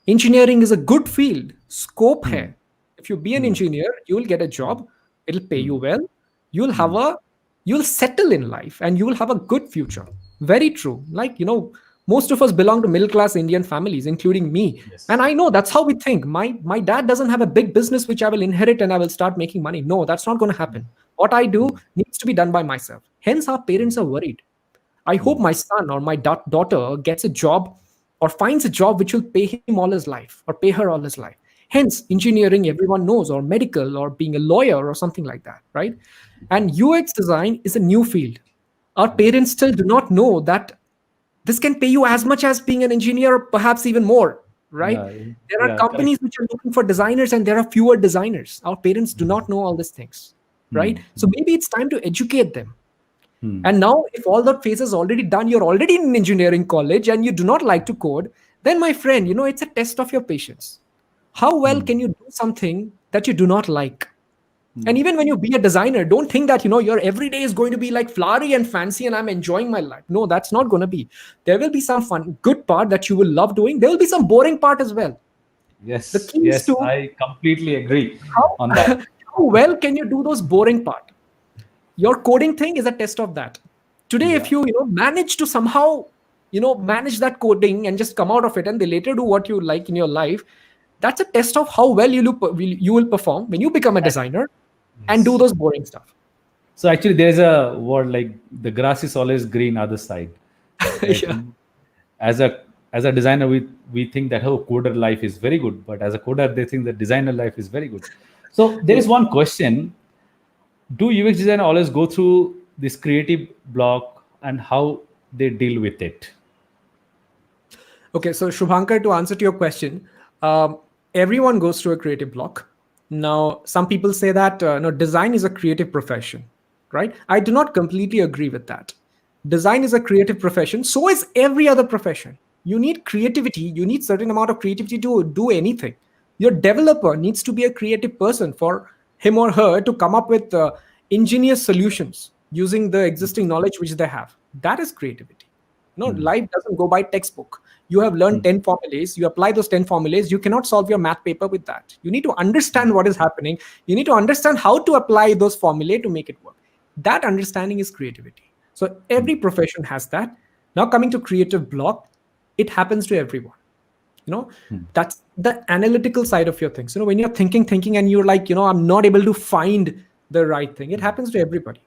S2: engineering is a good field. Scope hai. If you be an engineer, you will get a job. It'll pay you well. You'll have a you'll settle in life and you will have a good future. Very true. Like, most of us belong to middle class Indian families, including me. And
S1: Yes.
S2: I know that's how we think. My dad doesn't have a big business which I will inherit and I will start making money. No, that's not going to happen. What I do needs to be done by myself. Hence, our parents are worried. I hope my son or my daughter gets a job or finds a job which will pay him all his life or pay her all his life. Hence, engineering, everyone knows, or medical, or being a lawyer, or something like that, right? And UX design is a new field. Our parents still do not know that this can pay you as much as being an engineer, or perhaps even more, right?
S1: Yeah,
S2: There are
S1: yeah, correct.
S2: companies which are looking for designers, and there are fewer designers. Our parents do not know all these things, right? So maybe it's time to educate them. And now, if all that phase is already done, you're already in engineering college and you do not like to code, then my friend, it's a test of your patience. How well can you do something that you do not like? And even when you be a designer, don't think that, your every day is going to be like flowery and fancy and I'm enjoying my life. No, that's not going to be. There will be some fun, good part that you will love doing. There will be some boring part as well. The
S1: Yes,
S2: key is
S1: yes,
S2: to
S1: I completely agree
S2: how,
S1: on that.
S2: how well can you do those boring part. Your coding thing is a test of that. Today, if
S1: Yeah.
S2: you manage to somehow manage that coding and just come out of it, and they later do what you like in your life, that's a test of how well you will perform when you become a designer and do
S1: Yes.
S2: those boring stuff.
S1: So actually, there's a word like the grass is always green other side, right?
S2: Yeah.
S1: As a designer, we think that coder life is very good, but as a coder, they think that designer life is very good. So there
S2: Yeah.
S1: is one question: do UX designer always go through this creative block, and how they deal with it?
S2: Okay, so Shubhankar, to answer to your question, everyone goes through a creative block. Now, some people say that no, design is a creative profession, right? I do not completely agree with that. Design is a creative profession. So is every other profession. You need creativity. You need certain amount of creativity to do anything. Your developer needs to be a creative person for him or her to come up with ingenious solutions using the existing knowledge which they have. That is creativity. No, life doesn't go by textbook. You have learned 10 formulas, you apply those 10 formulas, you cannot solve your math paper with that. You need to understand what is happening. You need to understand how to apply those formulae to make it work. That understanding is creativity. So every profession has that. Now coming to creative block, it happens to everyone. That's the analytical side of your things. When you're thinking and you're like, I'm not able to find the right thing. It happens to everybody.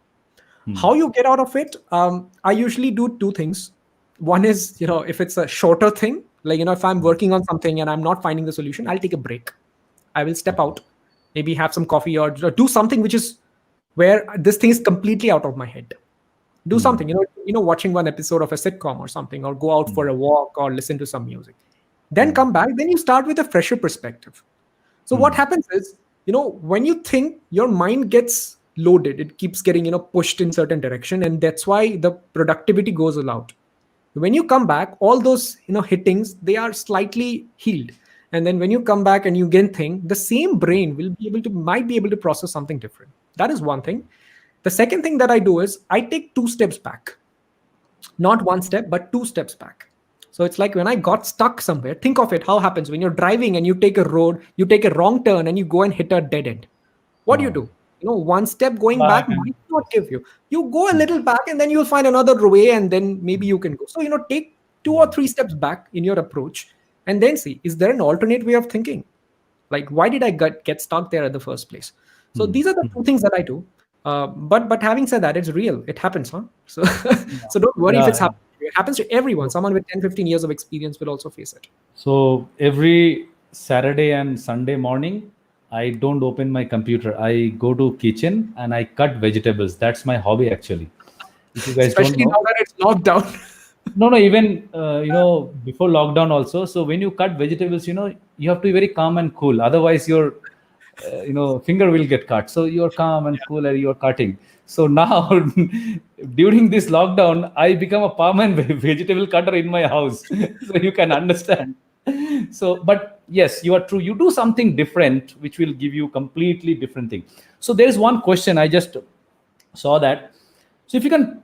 S2: How you get out of it? I usually do two things. One is, if it's a shorter thing, like, if I'm working on something and I'm not finding the solution, I'll take a break. I will step out, maybe have some coffee or do something which is where this thing is completely out of my head. Do something, watching one episode of a sitcom or something, or go out for a walk or listen to some music. then come back, then you start with a fresher perspective. So what happens is, when you think, your mind gets loaded, it keeps getting, pushed in certain direction, and that's why the productivity goes out. When you come back, all those, hittings, they are slightly healed. And then when you come back and you again think, the same brain might be able to process something different. That is one thing. The second thing that I do is I take 2 steps back, not 1 step, but 2 steps back. So it's like when I got stuck somewhere, think of it, how happens when you're driving and you take a road, you take a wrong turn and you go and hit a dead end. What do you do? 1 step going back might not give you. You go a little back and then you'll find another way and then maybe you can go. So, take 2 or 3 steps back in your approach and then see, is there an alternate way of thinking? Like, why did I get stuck there at the first place? So these are the 2 things that I do. But having said that, it's real. It happens, huh? So, so don't worry if it's happening. It happens to everyone. Someone with 10, 15 years of experience will also face it.
S1: So every Saturday and Sunday morning, I don't open my computer. I go to kitchen and I cut vegetables. That's my hobby, actually. If you guys
S2: Especially
S1: don't know,
S2: now that it's locked down.
S1: no, even before lockdown also. So when you cut vegetables, you have to be very calm and cool. Otherwise, your finger will get cut. So you're calm and cool and you're cutting. So now during this lockdown, I become a permanent vegetable cutter in my house. So you can understand. So, but yes, you are true. You do something different, which will give you completely different thing. So there is one question I just saw that. So if you can,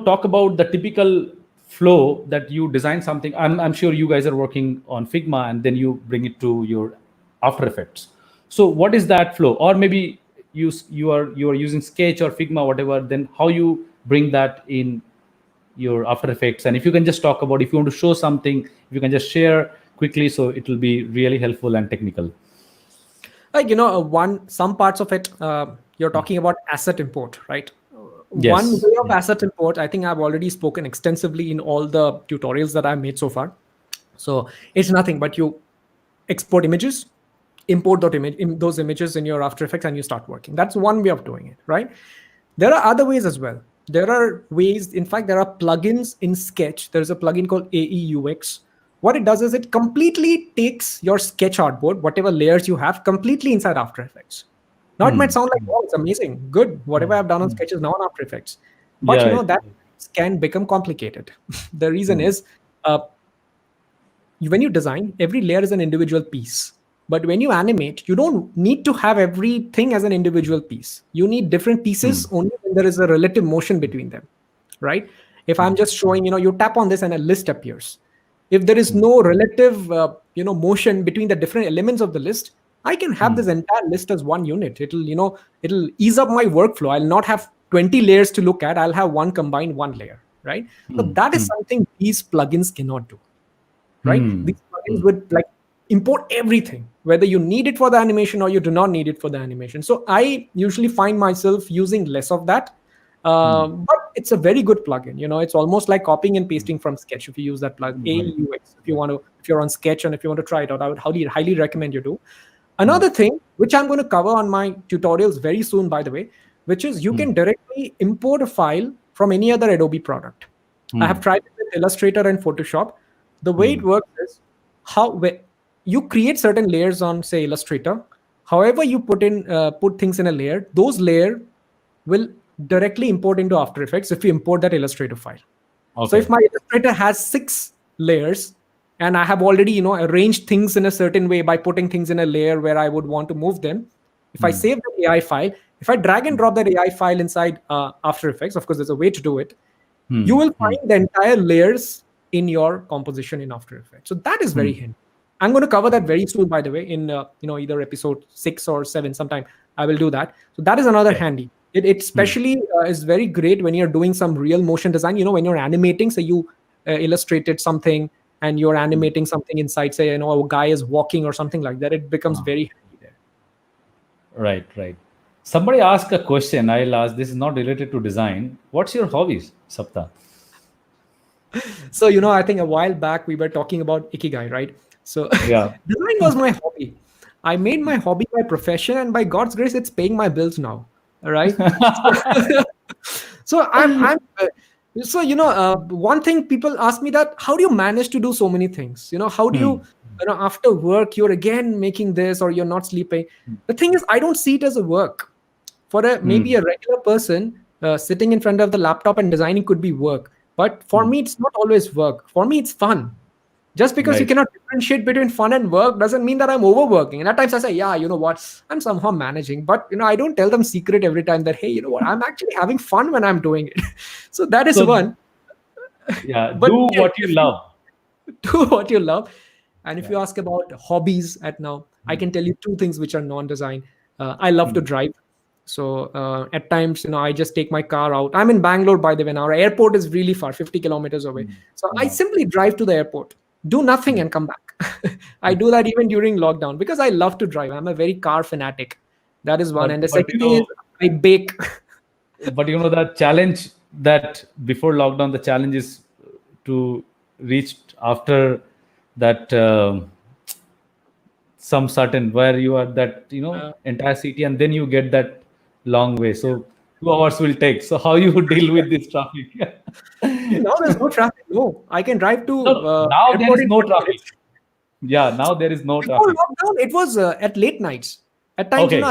S1: talk about the typical flow that you design something. I'm sure you guys are working on Figma and then you bring it to your After Effects. So what is that flow? Or maybe you are using Sketch or Figma, whatever. Then how you bring that in your After Effects? And if you can just talk about, if you want to show something, if you can just share quickly, so it will be really helpful and technical.
S2: Like, some parts of it, you're talking about asset import, right?
S1: Yes.
S2: One way of asset import, I think I've already spoken extensively in all the tutorials that I've made so far. So it's nothing but you export images, import those images in your After Effects, and you start working. That's one way of doing it, right? There are other ways as well. There are ways, in fact, there are plugins in Sketch. There's a plugin called AEUX. What it does is it completely takes your Sketch artboard, whatever layers you have, completely inside After Effects. Now it might sound like, oh, it's amazing, good. Whatever I've done on Sketch is now on After Effects. But that can become complicated. The reason is, when you design, every layer is an individual piece. But when you animate, you don't need to have everything as an individual piece. You need different pieces only when there is a relative motion between them, right? If I'm just showing, you tap on this and a list appears. If there is no relative, motion between the different elements of the list, I can have this entire list as one unit. It'll ease up my workflow. I'll not have 20 layers to look at. I'll have one combined one layer, right? So that is something these plugins cannot do, right? These plugins would import everything, whether you need it for the animation or you do not need it for the animation. So I usually find myself using less of that. But it's a very good plugin. It's almost like copying and pasting from Sketch if you use that plugin. AEUX. If you're on Sketch and if you want to try it out, I would highly recommend you do. Another thing, which I'm going to cover on my tutorials very soon, by the way, which is you can directly import a file from any other Adobe product. I have tried it with Illustrator and Photoshop. The way it works is you create certain layers on, say, Illustrator. However you put things in a layer, those layers will directly import into After Effects if you import that Illustrator file. Okay. So if my Illustrator has 6 layers and I have already arranged things in a certain way by putting things in a layer where I would want to move them, if I save the AI file, if I drag and drop that AI file inside After Effects, of course there's a way to do it, you will find the entire layers in your composition in After Effects. So that is very handy. I'm going to cover that very soon, by the way, in either episode 6 or 7 sometime. I will do that. So that is another handy. It especially is very great when you're doing some real motion design. When you're animating, say you illustrated something and you're animating something inside, say, a guy is walking or something like that. It becomes very handy there.
S1: Right. Somebody asked a question. I'll ask. This is not related to design. What's your hobbies, Sapta?
S2: So, I think a while back we were talking about Ikigai, right? So design was my hobby. I made my hobby my profession, and by God's grace, it's paying my bills now. All right. So I'm So, one thing people ask me that how do you manage to do so many things? How do
S1: Hmm.
S2: after work, you're again making this or you're not sleeping? The thing is, I don't see it as a work. For maybe
S1: Hmm.
S2: a regular person, sitting in front of the laptop and designing could be work. But for
S1: Hmm.
S2: me, it's not always work. For me, it's fun. Just because you
S1: Right.
S2: cannot differentiate between fun and work doesn't mean that I'm overworking. And at times I say, yeah, you know what, I'm somehow managing. But I don't tell them secret every time that, hey, you know what, I'm actually having fun when I'm doing it. So that is
S1: So
S2: one.
S1: yeah,
S2: But
S1: do
S2: yes,
S1: what you
S2: if you
S1: love.
S2: do what you love, and if
S1: Yeah.
S2: you ask about hobbies at now, I can tell you two things which are non-design. I love to
S1: Hmm.
S2: drive. So at times, I just take my car out. I'm in Bangalore, by the way. Now our airport is really far, 50 kilometers away.
S1: Hmm.
S2: So I
S1: Yeah.
S2: simply drive to the airport, do nothing,
S1: Hmm.
S2: and come back. I do that even during lockdown because I love to drive. I'm a very car fanatic. That is one. And the
S1: But
S2: second thing is I bake.
S1: the challenge that before lockdown, the challenge is to reach after that some certain where you are that
S2: Uh,
S1: entire city, and then you get that long way. So 2 hours will take. So how you deal with this traffic?
S2: now there's no traffic. No, I can drive
S1: No,
S2: to
S1: now there
S2: airport
S1: is
S2: in
S1: no
S2: 20
S1: traffic.
S2: minutes.
S1: Yeah, now there is no
S2: Before
S1: traffic.
S2: lockdown, it was at late nights. At times,
S1: Okay.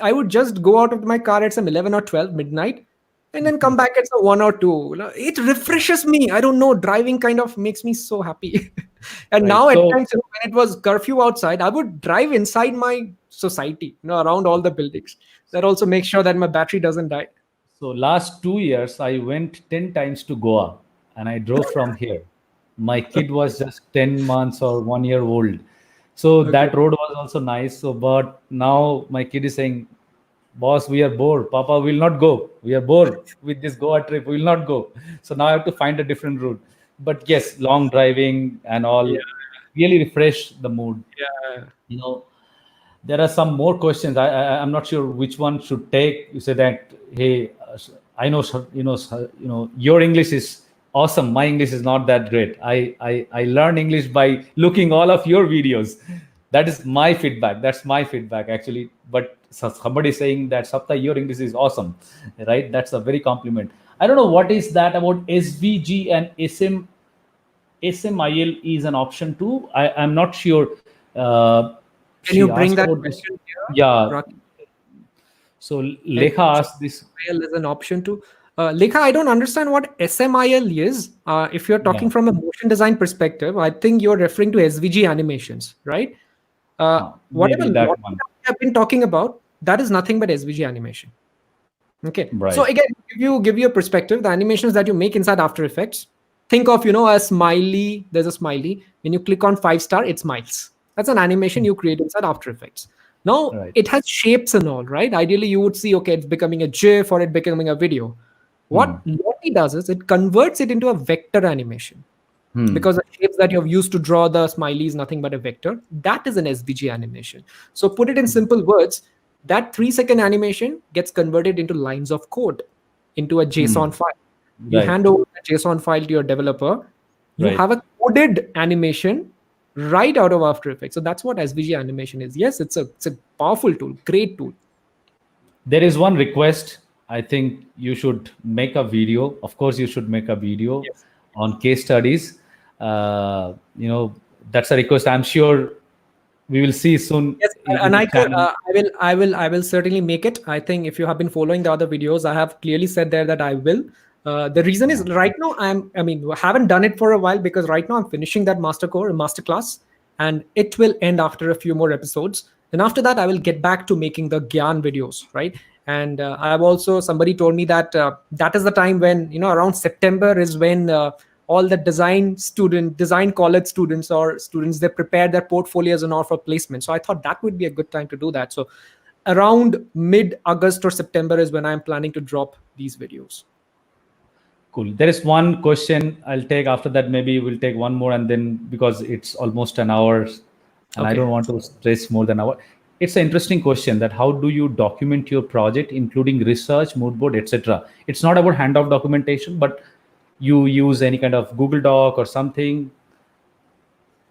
S2: I would just go out of my car at some 11 or 12 midnight, and then come back at some 1 or 2. It refreshes me. I don't know. Driving kind of makes me so happy. And
S1: Right.
S2: now at
S1: So
S2: times, when it was curfew outside, I would drive inside my society, around all the buildings. That also makes sure that my battery doesn't die.
S1: So last 2 years, I went 10 times to Goa, and I drove from here. My kid was just 10 months or 1 year old, so
S2: Okay.
S1: that road was also nice. So, but now my kid is saying, "Boss, we are bored. Papa will not go. We are bored with this Goa trip. We will not go." So now I have to find a different route. But yes, long driving and
S2: Yeah.
S1: all really refresh the mood.
S2: Yeah.
S1: You know, there are some more questions. I'm not sure which one should take. You say that, hey, I know, your English is awesome. My English is not that great. I learn English by looking all of your videos. That is my feedback. That's my feedback actually. But somebody saying that Sapta, your English is awesome, right? That's a very compliment. I don't know what is that about SVG and SMIL is an option too. I'm not sure.
S2: Can you
S1: She
S2: bring
S1: asked
S2: that
S1: about this.
S2: question here,
S1: Yeah.
S2: Rocky?
S1: So Lekha asked this.
S2: SMIL is an option too. Lekha, I don't understand what SMIL is. If you're
S1: Yeah.
S2: talking from a motion design perspective, I think you're referring to SVG animations, right? Whatever
S1: Maybe that
S2: logic
S1: one.
S2: we have been talking about, that is nothing but SVG animation. Okay. So
S1: Right.
S2: again, give you a perspective, the animations that you make inside After Effects, think of a smiley. There's a smiley. When you click on 5 star, it smiles. That's an animation you create inside After Effects. Now
S1: Right.
S2: it has shapes and all, right? Ideally, you would see, okay, it's becoming a GIF or it becoming a video.
S1: Hmm.
S2: What Lottie does is it converts it into a vector animation,
S1: Hmm.
S2: because the shapes that you have used to draw the smiley is nothing but a vector. That is an SVG animation. So put it in simple words, that 3-second animation gets converted into lines of code, into a
S1: Hmm.
S2: JSON file. You
S1: Right.
S2: hand over that JSON file to your developer. You
S1: Right.
S2: have a coded animation right out of After Effects. So that's what SVG animation is. Yes, it's a powerful tool, great tool.
S1: There is one request. I think you should make a video. Of course, you should make a video
S2: Yes.
S1: on case studies. Uh, you know, that's a request. I'm sure we will see soon
S2: Yes,
S1: in
S2: and
S1: the
S2: I could,
S1: channel.
S2: I will certainly make it. I think if you have been following the other videos, I have clearly said there that I will. The reason is right now I haven't done it for a while because right now I'm finishing that master class, and it will end after a few more episodes. And after that, I will get back to making the Gyan videos, right? And I've also somebody told me that that is the time when around September is when all the design college students or students, they prepare their portfolios and all for placement. So I thought that would be a good time to do that. So around mid August or September is when I'm planning to drop these videos.
S1: Cool. There is one question I'll take after that. Maybe we'll take one more, and then because it's almost an hour, and I
S2: Okay.
S1: don't want to stress more than an hour. It's an interesting question that how do you document your project, including research, mood board, etc. It's not about handoff documentation, but you use any kind of Google Doc or something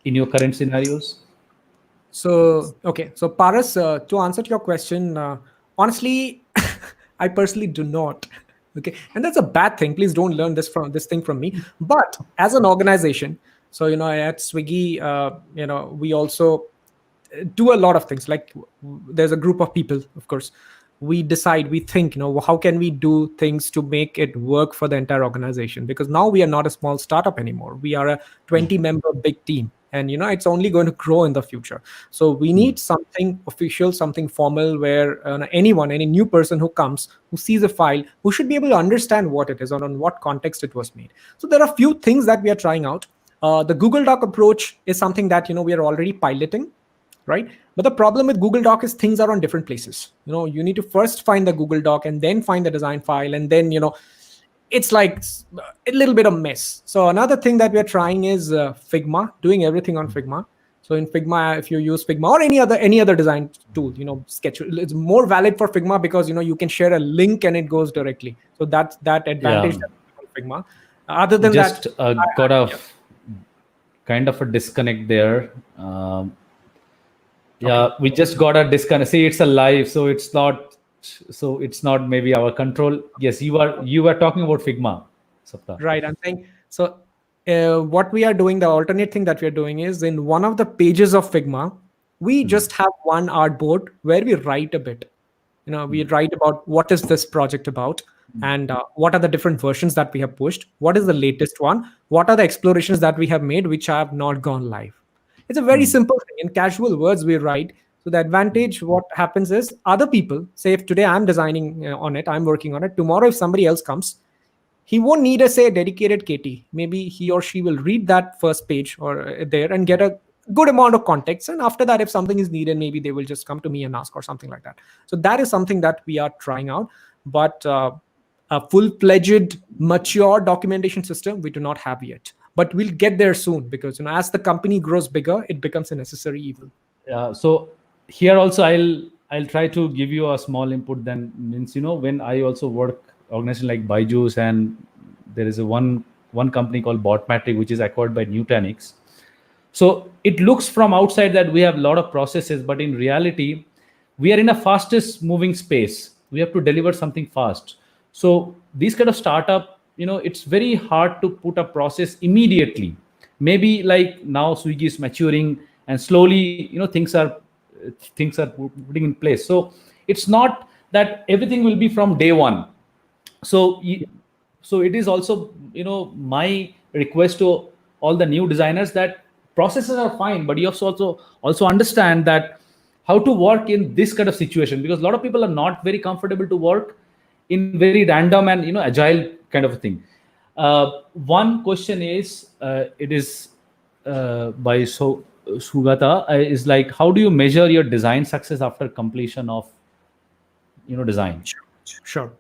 S1: in your current scenarios.
S2: So okay, so Paras, to answer to your question, honestly, I personally do not. Okay, and that's a bad thing. Please don't learn this thing from me. But as an organization, so at Swiggy, we also do a lot of things. Like there's a group of people, of course. We think, how can we do things to make it work for the entire organization? Because now we are not a small startup anymore. We are a 20-member big team, and it's only going to grow in the future. So we need something official, something formal, where any new person who comes, who sees a file, who should be able to understand what it is or on what context it was made. So there are a few things that we are trying out. The Google Doc approach is something that we are already piloting, right? But the problem with Google Doc is things are on different places. You need to first find the Google Doc and then find the design file, and then it's like a little bit of mess. So another thing that we're trying is Figma, doing everything on Figma. So in Figma, if you use Figma or any other design tool, Sketch, it's more valid for Figma because you can share a link and it goes directly. So that's that advantage
S1: Yeah.
S2: that we have on Figma. Other than
S1: Just
S2: that,
S1: got a kind of a disconnect there. Yeah, we just got a disconnect. See, it's a live, so it's not maybe our control. Yes, you are talking about Figma, Sapta.
S2: right, I'm saying so. What we are doing, the alternate thing that we are doing is in one of the pages of Figma, we just have one artboard where we write a bit. We write about what is this project about, and what are the different versions that we have pushed, what is the latest one, what are the explorations that we have made which have not gone live. It's a very simple thing. In casual words, we write. So the advantage, what happens is other people say, if today I'm designing on it, I'm working on it. Tomorrow, if somebody else comes, he won't need a dedicated KT. Maybe he or she will read that first page or there and get a good amount of context. And after that, if something is needed, maybe they will just come to me and ask or something like that. So that is something that we are trying out. But a full-fledged, mature documentation system we do not have yet. But we'll get there soon because as the company grows bigger, it becomes a necessary evil.
S1: So here also I'll try to give you a small input. Then means when I also work organization like Byju's, and there is one company called Botmatic which is acquired by Nutanix. So it looks from outside that we have a lot of processes, but in reality we are in a fastest moving space. We have to deliver something fast. So these kind of startup, it's very hard to put a process immediately. Maybe like now Swiggy is maturing and slowly things are putting in place. So it's not that everything will be from day one. So so it is also my request to all the new designers that processes are fine, but you have to also understand that how to work in this kind of situation, because a lot of people are not very comfortable to work in very random and agile kind of a thing. One question is it is by Sugata, is like, how do you measure your design success after completion of design?
S2: Sure.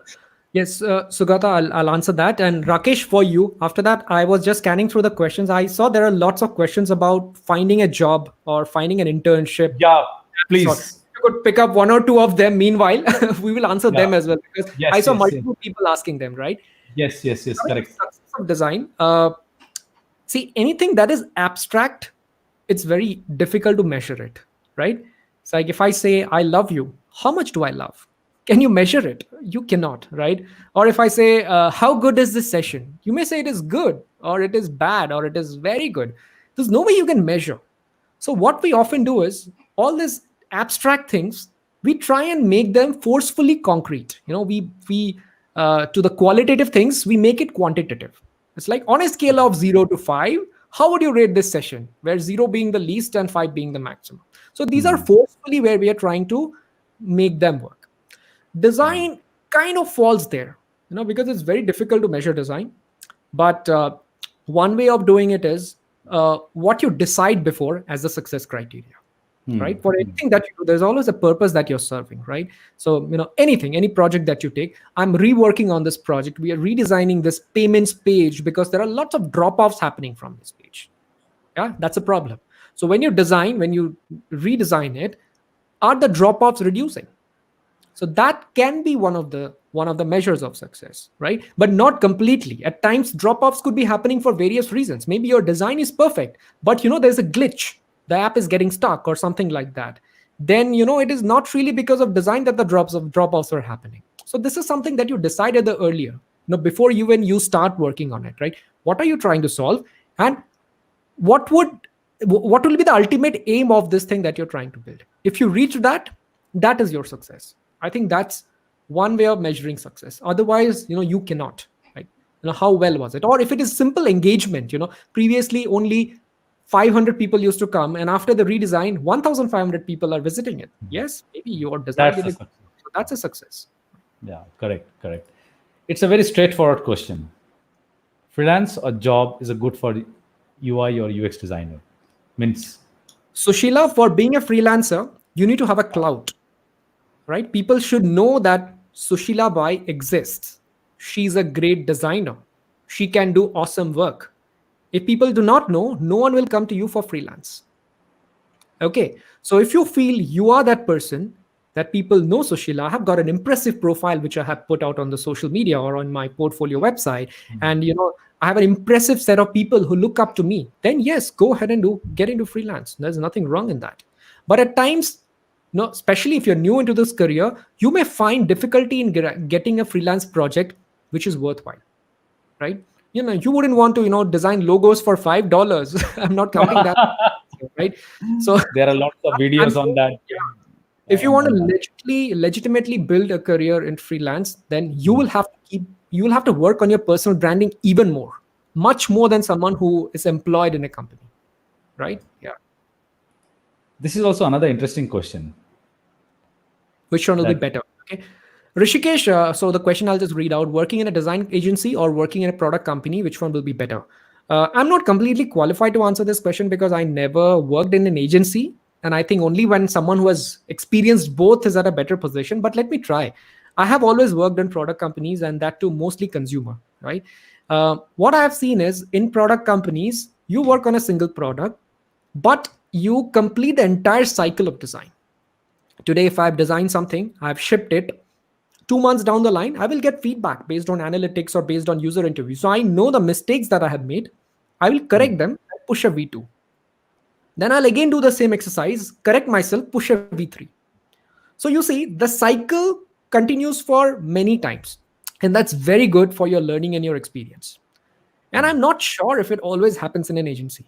S2: Yes, Sugata, I'll answer that. And Rakesh, for you, after that, I was just scanning through the questions. I saw there are lots of questions about finding a job or finding an internship.
S1: Yeah,
S2: So
S1: please.
S2: you could pick up one or two of them. Meanwhile, we will answer them
S1: Yeah.
S2: as well because
S1: Yes,
S2: I saw
S1: yes,
S2: multiple people asking them, right?
S1: yes, yes, yes,
S2: Coming to
S1: correct.
S2: success of design, see, anything that is abstract, it's very difficult to measure it, right? It's like if I say, I love you, how much do I love? Can you measure it? You cannot, right? Or if I say, how good is this session? You may say it is good, or it is bad, or it is very good. There's no way you can measure. So what we often do is all these abstract things, we try and make them forcefully concrete. We to the qualitative things, we make it quantitative. It's like on a scale of 0 to 5, how would you rate this session? Where 0 being the least and 5 being the maximum. So these are forcefully where we are trying to make them work. Design kind of falls there, because it's very difficult to measure design. But one way of doing it is what you decide before as the success criteria, right? For anything that you do, there's always a purpose that you're serving, right? So, any project that you take, I'm reworking on this project. We are redesigning this payments page because there are lots of drop-offs happening from this page. Yeah, that's a problem. So when you redesign it, are the drop-offs reducing? So that can be one of the measures of success, right? But not completely. At times, drop-offs could be happening for various reasons. Maybe your design is perfect, but there's a glitch. The app is getting stuck or something like that. Then it is not really because of design that the drop-offs are happening. So this is something that you decided the earlier, before you start working on it, right? What are you trying to solve, and what would what will be the ultimate aim of this thing that you're trying to build? If you reach that, that is your success. I think that's one way of measuring success. Otherwise, you cannot, right? How well was it? Or if it is simple engagement, previously only 500 people used to come, and after the redesign 1500 people are visiting it. Yes, maybe your design
S1: That's
S2: did
S1: the
S2: it.
S1: success.
S2: So that's a success.
S1: Yeah, correct, correct. It's a very straightforward question. Freelance or job is a good for UI or UX designer? Means,
S2: So Sheila, for being a freelancer, you need to have a clout, right? People should know that Sushila Bai exists. She's a great designer. She can do awesome work. If people do not know, no one will come to you for freelance. Okay. So if you feel you are that person, that people know Sushila, I have got an impressive profile which I have put out on the social media or on my portfolio website. And I have an impressive set of people who look up to me, then yes, go ahead and get into freelance. There's nothing wrong in that. But at times, especially if you're new into this career, you may find difficulty in getting a freelance project which is worthwhile, right? You wouldn't want to design logos for $5. I'm not counting that, right? So
S1: there are lots of
S2: I'm
S1: videos on
S2: saying,
S1: that.
S2: yeah, if you want to
S1: On that.
S2: legitimately build a career in freelance, then you will have to work on your personal branding even more, much more than someone who is employed in a company, right? Yeah.
S1: This is also another interesting question.
S2: Which one will be
S1: That
S2: better? Okay. Rishikesh, so the question I'll just read out: working in a design agency or working in a product company, which one will be better? I'm not completely qualified to answer this question because I never worked in an agency. And I think only when someone who has experienced both is at a better position. But let me try. I have always worked in product companies, and that too mostly consumer, right? What I have seen is in product companies, you work on a single product, but you complete the entire cycle of design. Today, if I've designed something, I've shipped it, 2 months down the line, I will get feedback based on analytics or based on user interviews. So I know the mistakes that I have made. I will correct them and push a V2. Then I'll again do the same exercise, correct myself, push a V3. So you see, the cycle continues for many times. And that's very good for your learning and your experience. And I'm not sure if it always happens in an agency.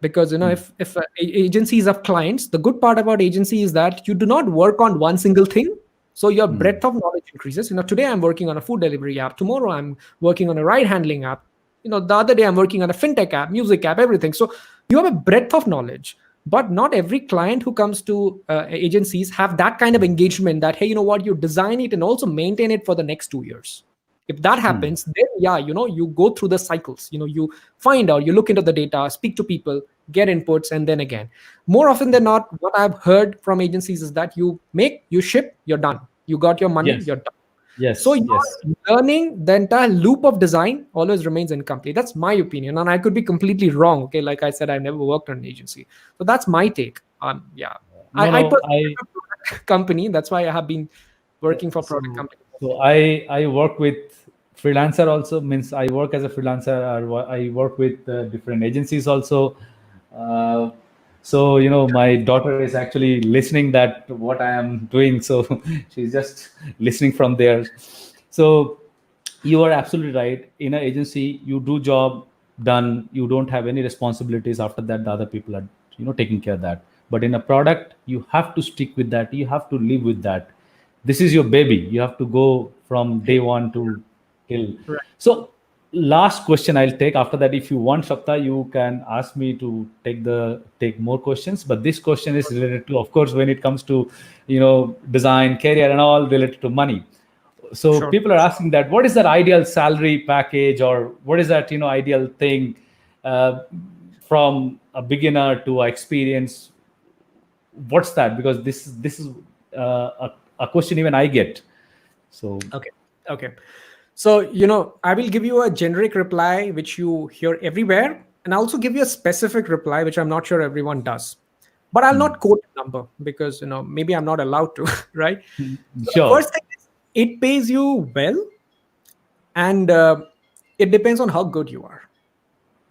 S2: Because if agencies have clients, the good part about agency is that you do not work on one single thing, so your breadth of knowledge increases. Today I'm working on a food delivery app, tomorrow I'm working on a ride handling app, the other day I'm working on a fintech app, music app, everything. So you have a breadth of knowledge, but not every client who comes to agencies have that kind of engagement that, hey, you know what, you design it and also maintain it for the next 2 years. If that happens, then yeah, you go through the cycles. You find out, you look into the data, speak to people, get inputs, and then again. More often than not, what I've heard from agencies is that you make, you ship, you're done. You got your money,
S1: yes,
S2: you're done. So
S1: yes,
S2: your
S1: yes.
S2: learning, the entire loop of design always remains incomplete. That's my opinion, and I could be completely wrong. Okay, like I said, I've never worked on an agency, so that's my take. Yeah,
S1: No,
S2: I
S1: no.
S2: personally have a product company. That's why I have been working for product
S1: So,
S2: company.
S1: so I work with freelancer also. Means I work as a freelancer, or I work with different agencies also. Uh, so my daughter is actually listening that what I am doing. So she's just listening from there. So you are absolutely right. In an agency, you do job done. You don't have any responsibilities after that. The other people are taking care of that. But in a product, you have to stick with that. You have to live with that. This is your baby. You have to go from day one to till.
S2: Right.
S1: So last question I'll take. After that, if you want, Sapta, you can ask me to take more questions. But this question is related to, of course, when it comes to design, career, and all related to money. So
S2: Sure.
S1: people are asking that what is that ideal salary package, or what is that ideal thing uh, from a beginner to a experience? What's that? Because this is a question even I get. So
S2: Okay. Okay. So, I will give you a generic reply, which you hear everywhere, and I'll also give you a specific reply, which I'm not sure everyone does. But I'll not quote a number because, maybe I'm not allowed to, right? So the
S1: sure.
S2: first thing is it pays you well, and it depends on how good you are.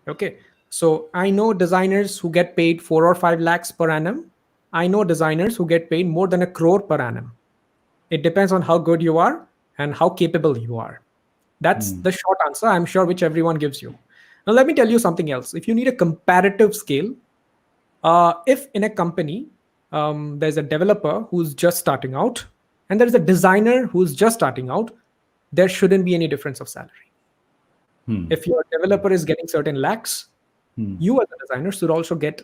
S2: Okay. So I know designers who get paid 4 or 5 lakhs per annum. I know designers who get paid more than 1 crore per annum. It depends on how good you are and how capable you are. That's
S1: Hmm.
S2: the short answer, I'm sure, which everyone gives you. Now, let me tell you something else. If you need a comparative scale, if in a company there's a developer who's just starting out and there's a designer who's just starting out, there shouldn't be any difference of salary.
S1: Hmm.
S2: If your developer is getting certain lakhs,
S1: Hmm.
S2: you as a designer should also get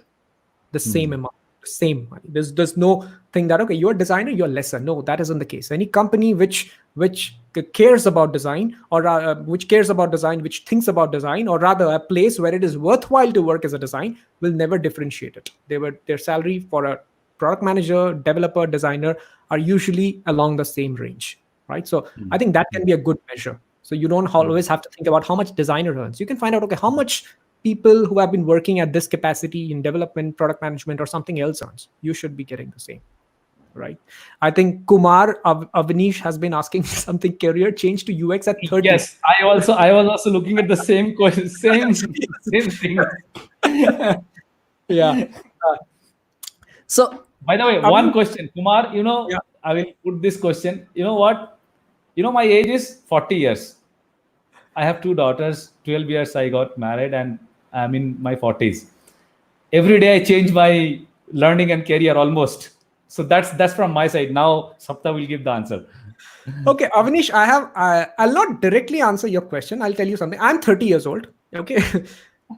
S2: the same
S1: Hmm.
S2: amount, the same money. There's no thing that, okay, you're a designer, you're lesser. No, that isn't the case. Any company which cares about design, or which cares about design, which thinks about design, or rather a place where it is worthwhile to work as a design, will never differentiate it. Their salary for a product manager, developer, designer are usually along the same range, right? So I
S1: Hmm.
S2: think that
S1: Hmm.
S2: can be a good measure. So you don't
S1: Hmm.
S2: always have to think about how much designer earns. You can find out, okay, how much people who have been working at this capacity in development, product management, or something else earns. You should be getting the same, right? I think Kumar Avnish has been asking something, career change to UX at 30.
S1: Yes, I was also looking at the same question, same thing.
S2: Yeah. Uh, so,
S1: By the way, one
S2: Avnish,
S1: question, Kumar.
S2: yeah,
S1: I will put this question. You know what? My age is 40 years. I have two daughters. 12 years I got married, and I'm in my 40s. Every day I change my learning and career almost. So that's from my side. Now Sapta will give the answer.
S2: okay, Avnish, I'll not directly answer your question. I'll tell you something. I'm 30 years old. Okay.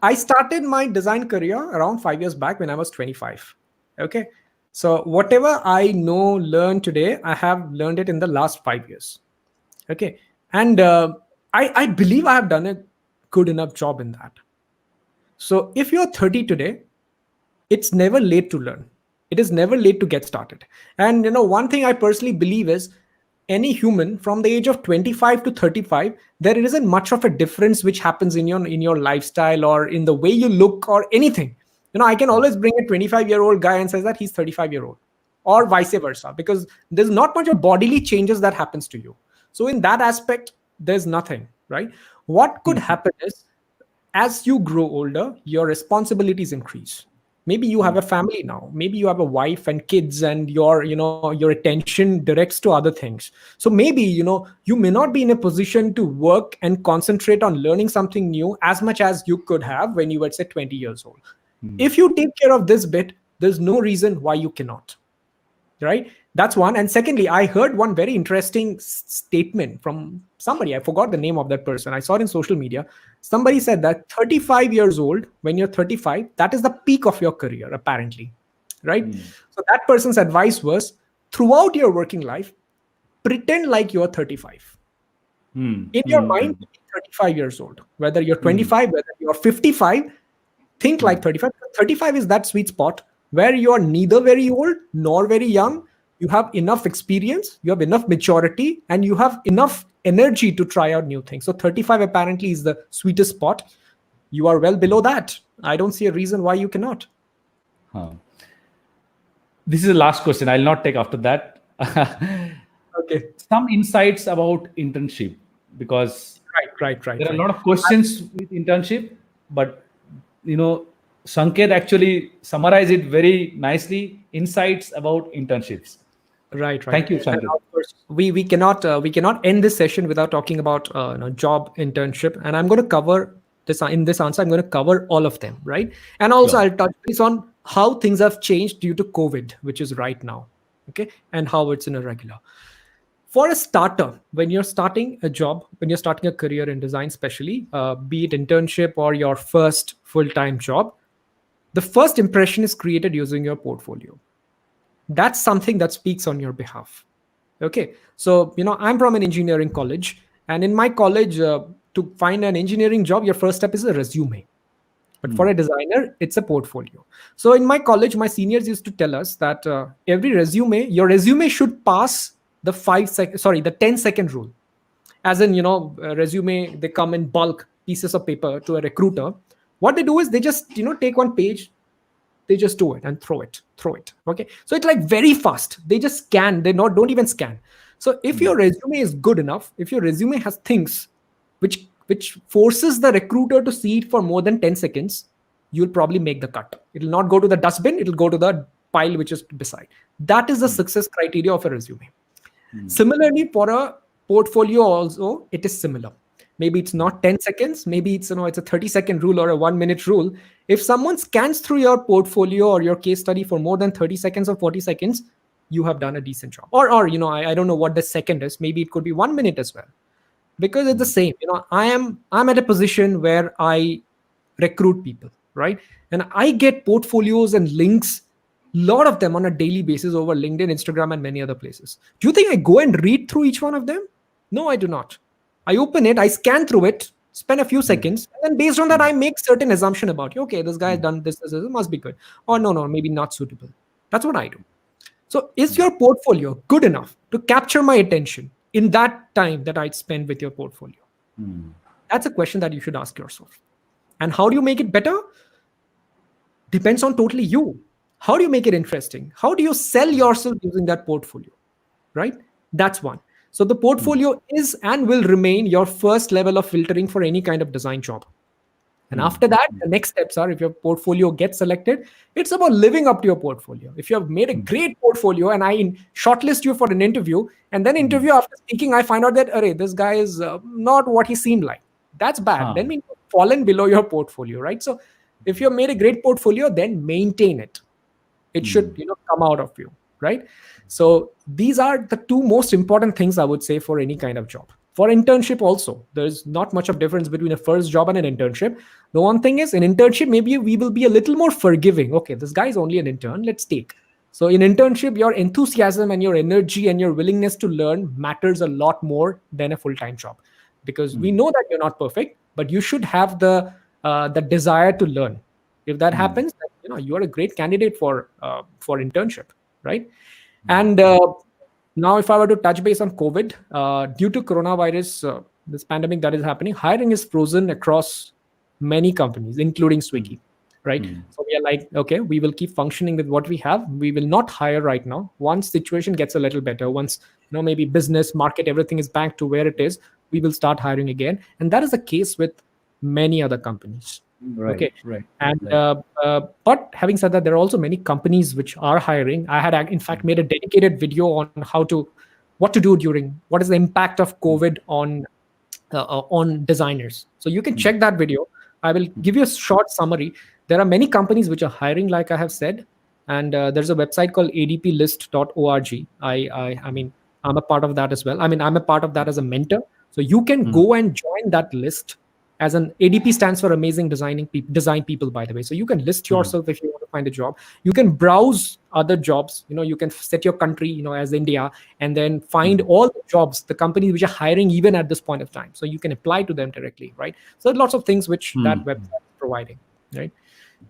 S2: I started my design career around 5 years back when I was 25. Okay. So whatever I know, learn today, I have learned it in the last 5 years. Okay. And I believe I have done a good enough job in that. So if you're 30 today, it's never late to learn. It is never late to get started. And one thing I personally believe is, any human from the age of 25 to 35, there isn't much of a difference which happens in your lifestyle or in the way you look or anything. I can always bring a 25-year-old guy and says that he's 35-year-old, or vice versa, because there's not much of bodily changes that happens to you. So in that aspect, there's nothing, right? What could happen is, as you grow older, your responsibilities increase. Maybe you have a family now, maybe you have a wife and kids, and your attention directs to other things. So maybe you may not be in a position to work and concentrate on learning something new as much as you could have when you were, say, 20 years old. If you take care of this bit, there's no reason why you cannot, right? That's one. And secondly, I heard one very interesting statement from somebody. I forgot the name of that person. I saw it in social media. Somebody said that 35 years old, when you're 35, that is the peak of your career, apparently, right?
S1: Hmm.
S2: So that person's advice was, throughout your working life, pretend like you're 35.
S1: Hmm.
S2: In your
S1: Hmm.
S2: mind, be 35 years old. Whether you're
S1: Hmm.
S2: 25, whether you're 55, think
S1: Hmm.
S2: like 35. 35 is that sweet spot where you are neither very old nor very young. You have enough experience, you have enough maturity, and you have enough energy to try out new things. So 35 apparently is the sweetest spot. You are well below that. I don't see a reason why you cannot.
S1: Huh. This is the last question. I'll not take after that.
S2: Okay.
S1: Some insights about internship, because
S2: Right, right,
S1: there
S2: right,
S1: are a
S2: right.
S1: lot of questions with internship, but Sanket actually summarized it very nicely. Insights about internships.
S2: Right, right.
S1: Thank you,
S2: And
S1: Sanket.
S2: of course, we cannot end this session without talking about job internship. And I'm going to cover this in this answer. I'm going to cover all of them, right? And also,
S1: Sure.
S2: I'll touch base on how things have changed due to COVID, which is right now, okay, and how it's in a regular. For a starter, when you're starting a job, when you're starting a career in design, especially, be it internship or your first full-time job, the first impression is created using your portfolio. That's something that speaks on your behalf. Okay. So I'm from an engineering college, and in my college, to find an engineering job, your first step is a resume. But for
S1: Hmm.
S2: a designer, it's a portfolio. So in my college, my seniors used to tell us that your resume should pass the 5 second, sorry, the 10-second rule. As in, a resume, they come in bulk pieces of paper to a recruiter. What they do is they just take one page, they just do it and throw it. Okay, so it's like very fast. They just scan, they not don't even scan. So if
S1: Hmm.
S2: your resume is good enough, if your resume has things which forces the recruiter to see it for more than 10 seconds, you'll probably make the cut. It'll not go to the dustbin, it'll go to the pile which is beside. That is the
S1: Hmm.
S2: success criteria of a resume.
S1: Hmm.
S2: Similarly, for a portfolio also, it is similar. Maybe it's not 10 seconds, maybe it's, it's a 30-second rule or a 1 minute rule. If someone scans through your portfolio or your case study for more than 30 seconds or 40 seconds, you have done a decent job. Or I don't know what the second is. Maybe it could be 1 minute as well, because it's the same. I'm at a position where I recruit people, right? And I get portfolios and links, lot of them on a daily basis over LinkedIn, Instagram, and many other places. Do you think I go and read through each one of them? No, I do not. I open it, I scan through it, spend a few seconds, and then based on that, I make certain assumption about you. Okay, this guy has done this, it must be good. Or no, maybe not suitable. That's what I do. So is your portfolio good enough to capture my attention in that time that I'd spend with your portfolio? That's a question that you should ask yourself. And how do you make it better? Depends on totally you. How do you make it interesting? How do you sell yourself using that portfolio? Right? That's one. So the portfolio is and will remain your first level of filtering for any kind of design job. And after that, the next steps are, if your portfolio gets selected, it's about living up to your portfolio. If you have made a great portfolio and I shortlist you for an interview, and then interview after speaking, I find out that, this guy is not what he seemed like. That's bad. Then we've fallen below your portfolio, right? So if you've made a great portfolio, then maintain it. It should, come out of you, right? So these are the two most important things I would say for any kind of job. For internship also, there's not much of difference between a first job and an internship. The one thing is, in internship, maybe we will be a little more forgiving. Okay, this guy is only an intern, let's take. So in internship, your enthusiasm and your energy and your willingness to learn matters a lot more than a full-time job. Because we know that you're not perfect, but you should have the desire to learn. If that happens, then, you are a great candidate for internship, right? And now, if I were to touch base on COVID, due to coronavirus, this pandemic that is happening, hiring is frozen across many companies, including Swiggy, right? So we are like, okay, we will keep functioning with what we have. We will not hire right now. Once situation gets a little better, once maybe business, market, everything is back to where it is, we will start hiring again. And that is the case with many other companies.
S1: Right,
S2: okay.
S1: right.
S2: And but having said that, there are also many companies which are hiring. I had in fact made a dedicated video on what to do during, what is the impact of COVID on designers. So you can check that video. I will give you a short summary. There are many companies which are hiring, like I have said, and there's a website called adplist.org. I mean, I'm a part of that as well. I mean, I'm a part of that as a mentor. So you can go and join that list. As an ADP stands for Amazing Design People, by the way. So you can list yourself if you want to find a job. You can browse other jobs. You can set your country, as India, and then find all the jobs, the companies which are hiring even at this point of time. So you can apply to them directly, right? So there are lots of things which that website is providing, right?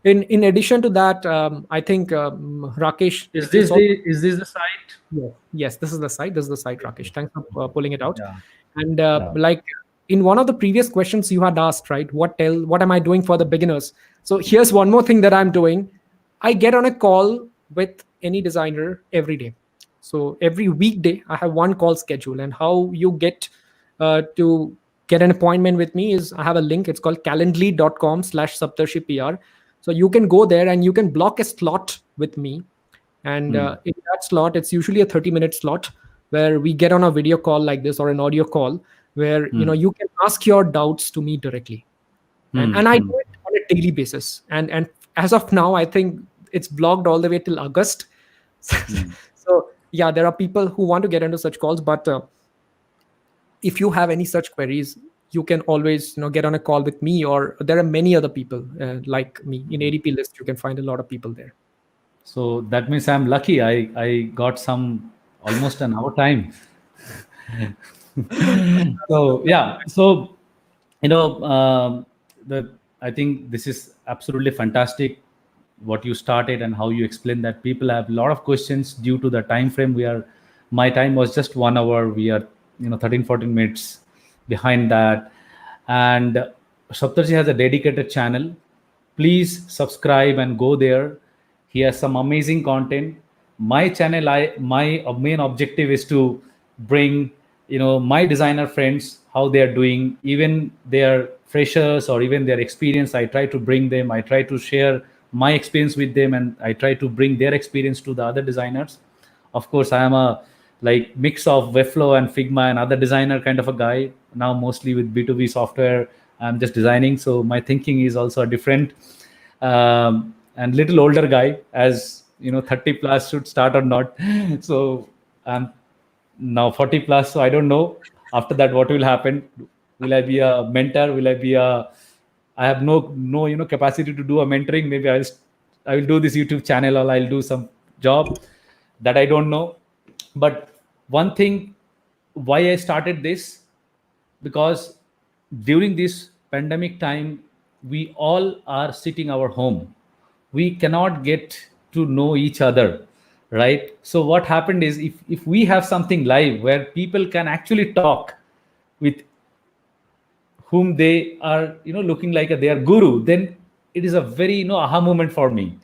S2: In addition to that, I think Rakesh,
S1: is this the site?
S2: Yes, this is the site. This is the site, Rakesh. Thanks for pulling it out.
S1: Yeah.
S2: And like in one of the previous questions you had asked, right? What am I doing for the beginners? So here's one more thing that I'm doing. I get on a call with any designer every day. So every weekday I have one call schedule, and how you get to get an appointment with me is I have a link. It's called calendly.com/saptarshipr. So you can go there and you can block a slot with me. And in that slot, it's usually a 30-minute slot where we get on a video call like this or an audio call, where you can ask your doubts to me directly, and I do it on a daily basis. And as of now, I think it's blocked all the way till August. So yeah, there are people who want to get into such calls, but if you have any such queries, you can always get on a call with me, or there are many other people like me in ADP list. You can find a lot of people there.
S1: So that means I'm lucky. I got some almost an hour time. So yeah, so I think this is absolutely fantastic what you started and how you explain that. People have a lot of questions due to the time frame. My time was just 1 hour. We are 13-14 minutes behind that. And Saptarshi has a dedicated channel. Please subscribe and go there. He has some amazing content. My channel, my main objective is to bring my designer friends, how they are doing, even their freshers or even their experience. I try to bring them. I try to share my experience with them, and I try to bring their experience to the other designers. Of course, I am a like mix of Webflow and Figma and other designer kind of a guy. Now mostly with B2B software, I'm just designing. So my thinking is also a different and little older guy, as 30 plus should start or not. So I'm now 40 plus, so I don't know after that what will happen. Will I be a mentor? Will I be a I have no capacity to do a mentoring. Maybe I will do this YouTube channel, or I'll do some job that I don't know. But one thing, why I started this, because during this pandemic time, we all are sitting our home. We cannot get to know each other, right? So what happened is, if we have something live where people can actually talk with whom they are looking like their guru, then it is a very aha moment for me.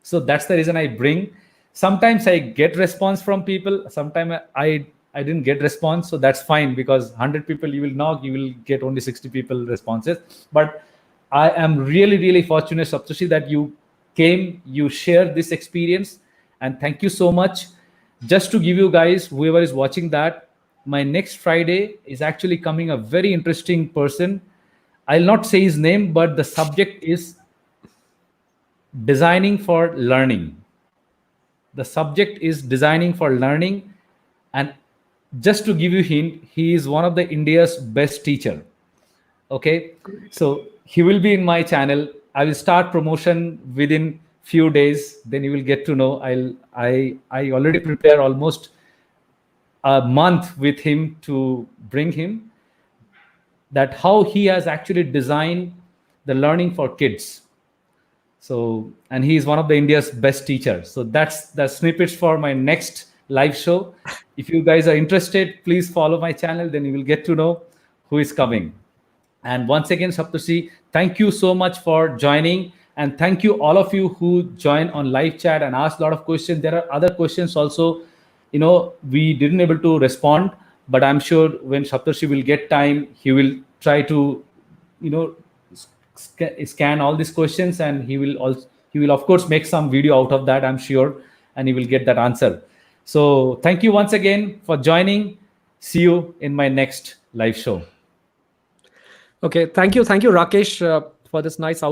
S1: So that's the reason I bring. Sometimes I get response from people, sometimes I didn't get response, so that's fine, because 100 people you will knock, you will get only 60 people responses. But I am really really fortunate, Saptarshi, that you came, you shared this experience, and thank you so much. Just to give you guys, whoever is watching, that my next Friday is actually coming a very interesting person. I'll not say his name, but the subject is designing for learning. The subject is designing for learning. And just to give you hint, he is one of the India's best teacher. Okay, so he will be in my channel. I will start promotion within few days, then you will get to know. I already prepare almost a month with him to bring him, that how he has actually designed the learning for kids. So, and he is one of the India's best teachers. So that's the snippets for my next live show. If you guys are interested, please follow my channel, then you will get to know who is coming. And once again, Saptarshi, thank you so much for joining. And thank you all of you who joined on live chat and asked a lot of questions. There are other questions also, we didn't able to respond, but I'm sure when Saptarshi will get time, he will try to, scan all these questions, and he will of course make some video out of that, I'm sure, and he will get that answer. So thank you once again for joining. See you in my next live show.
S2: Okay, thank you, Rakesh, for this nice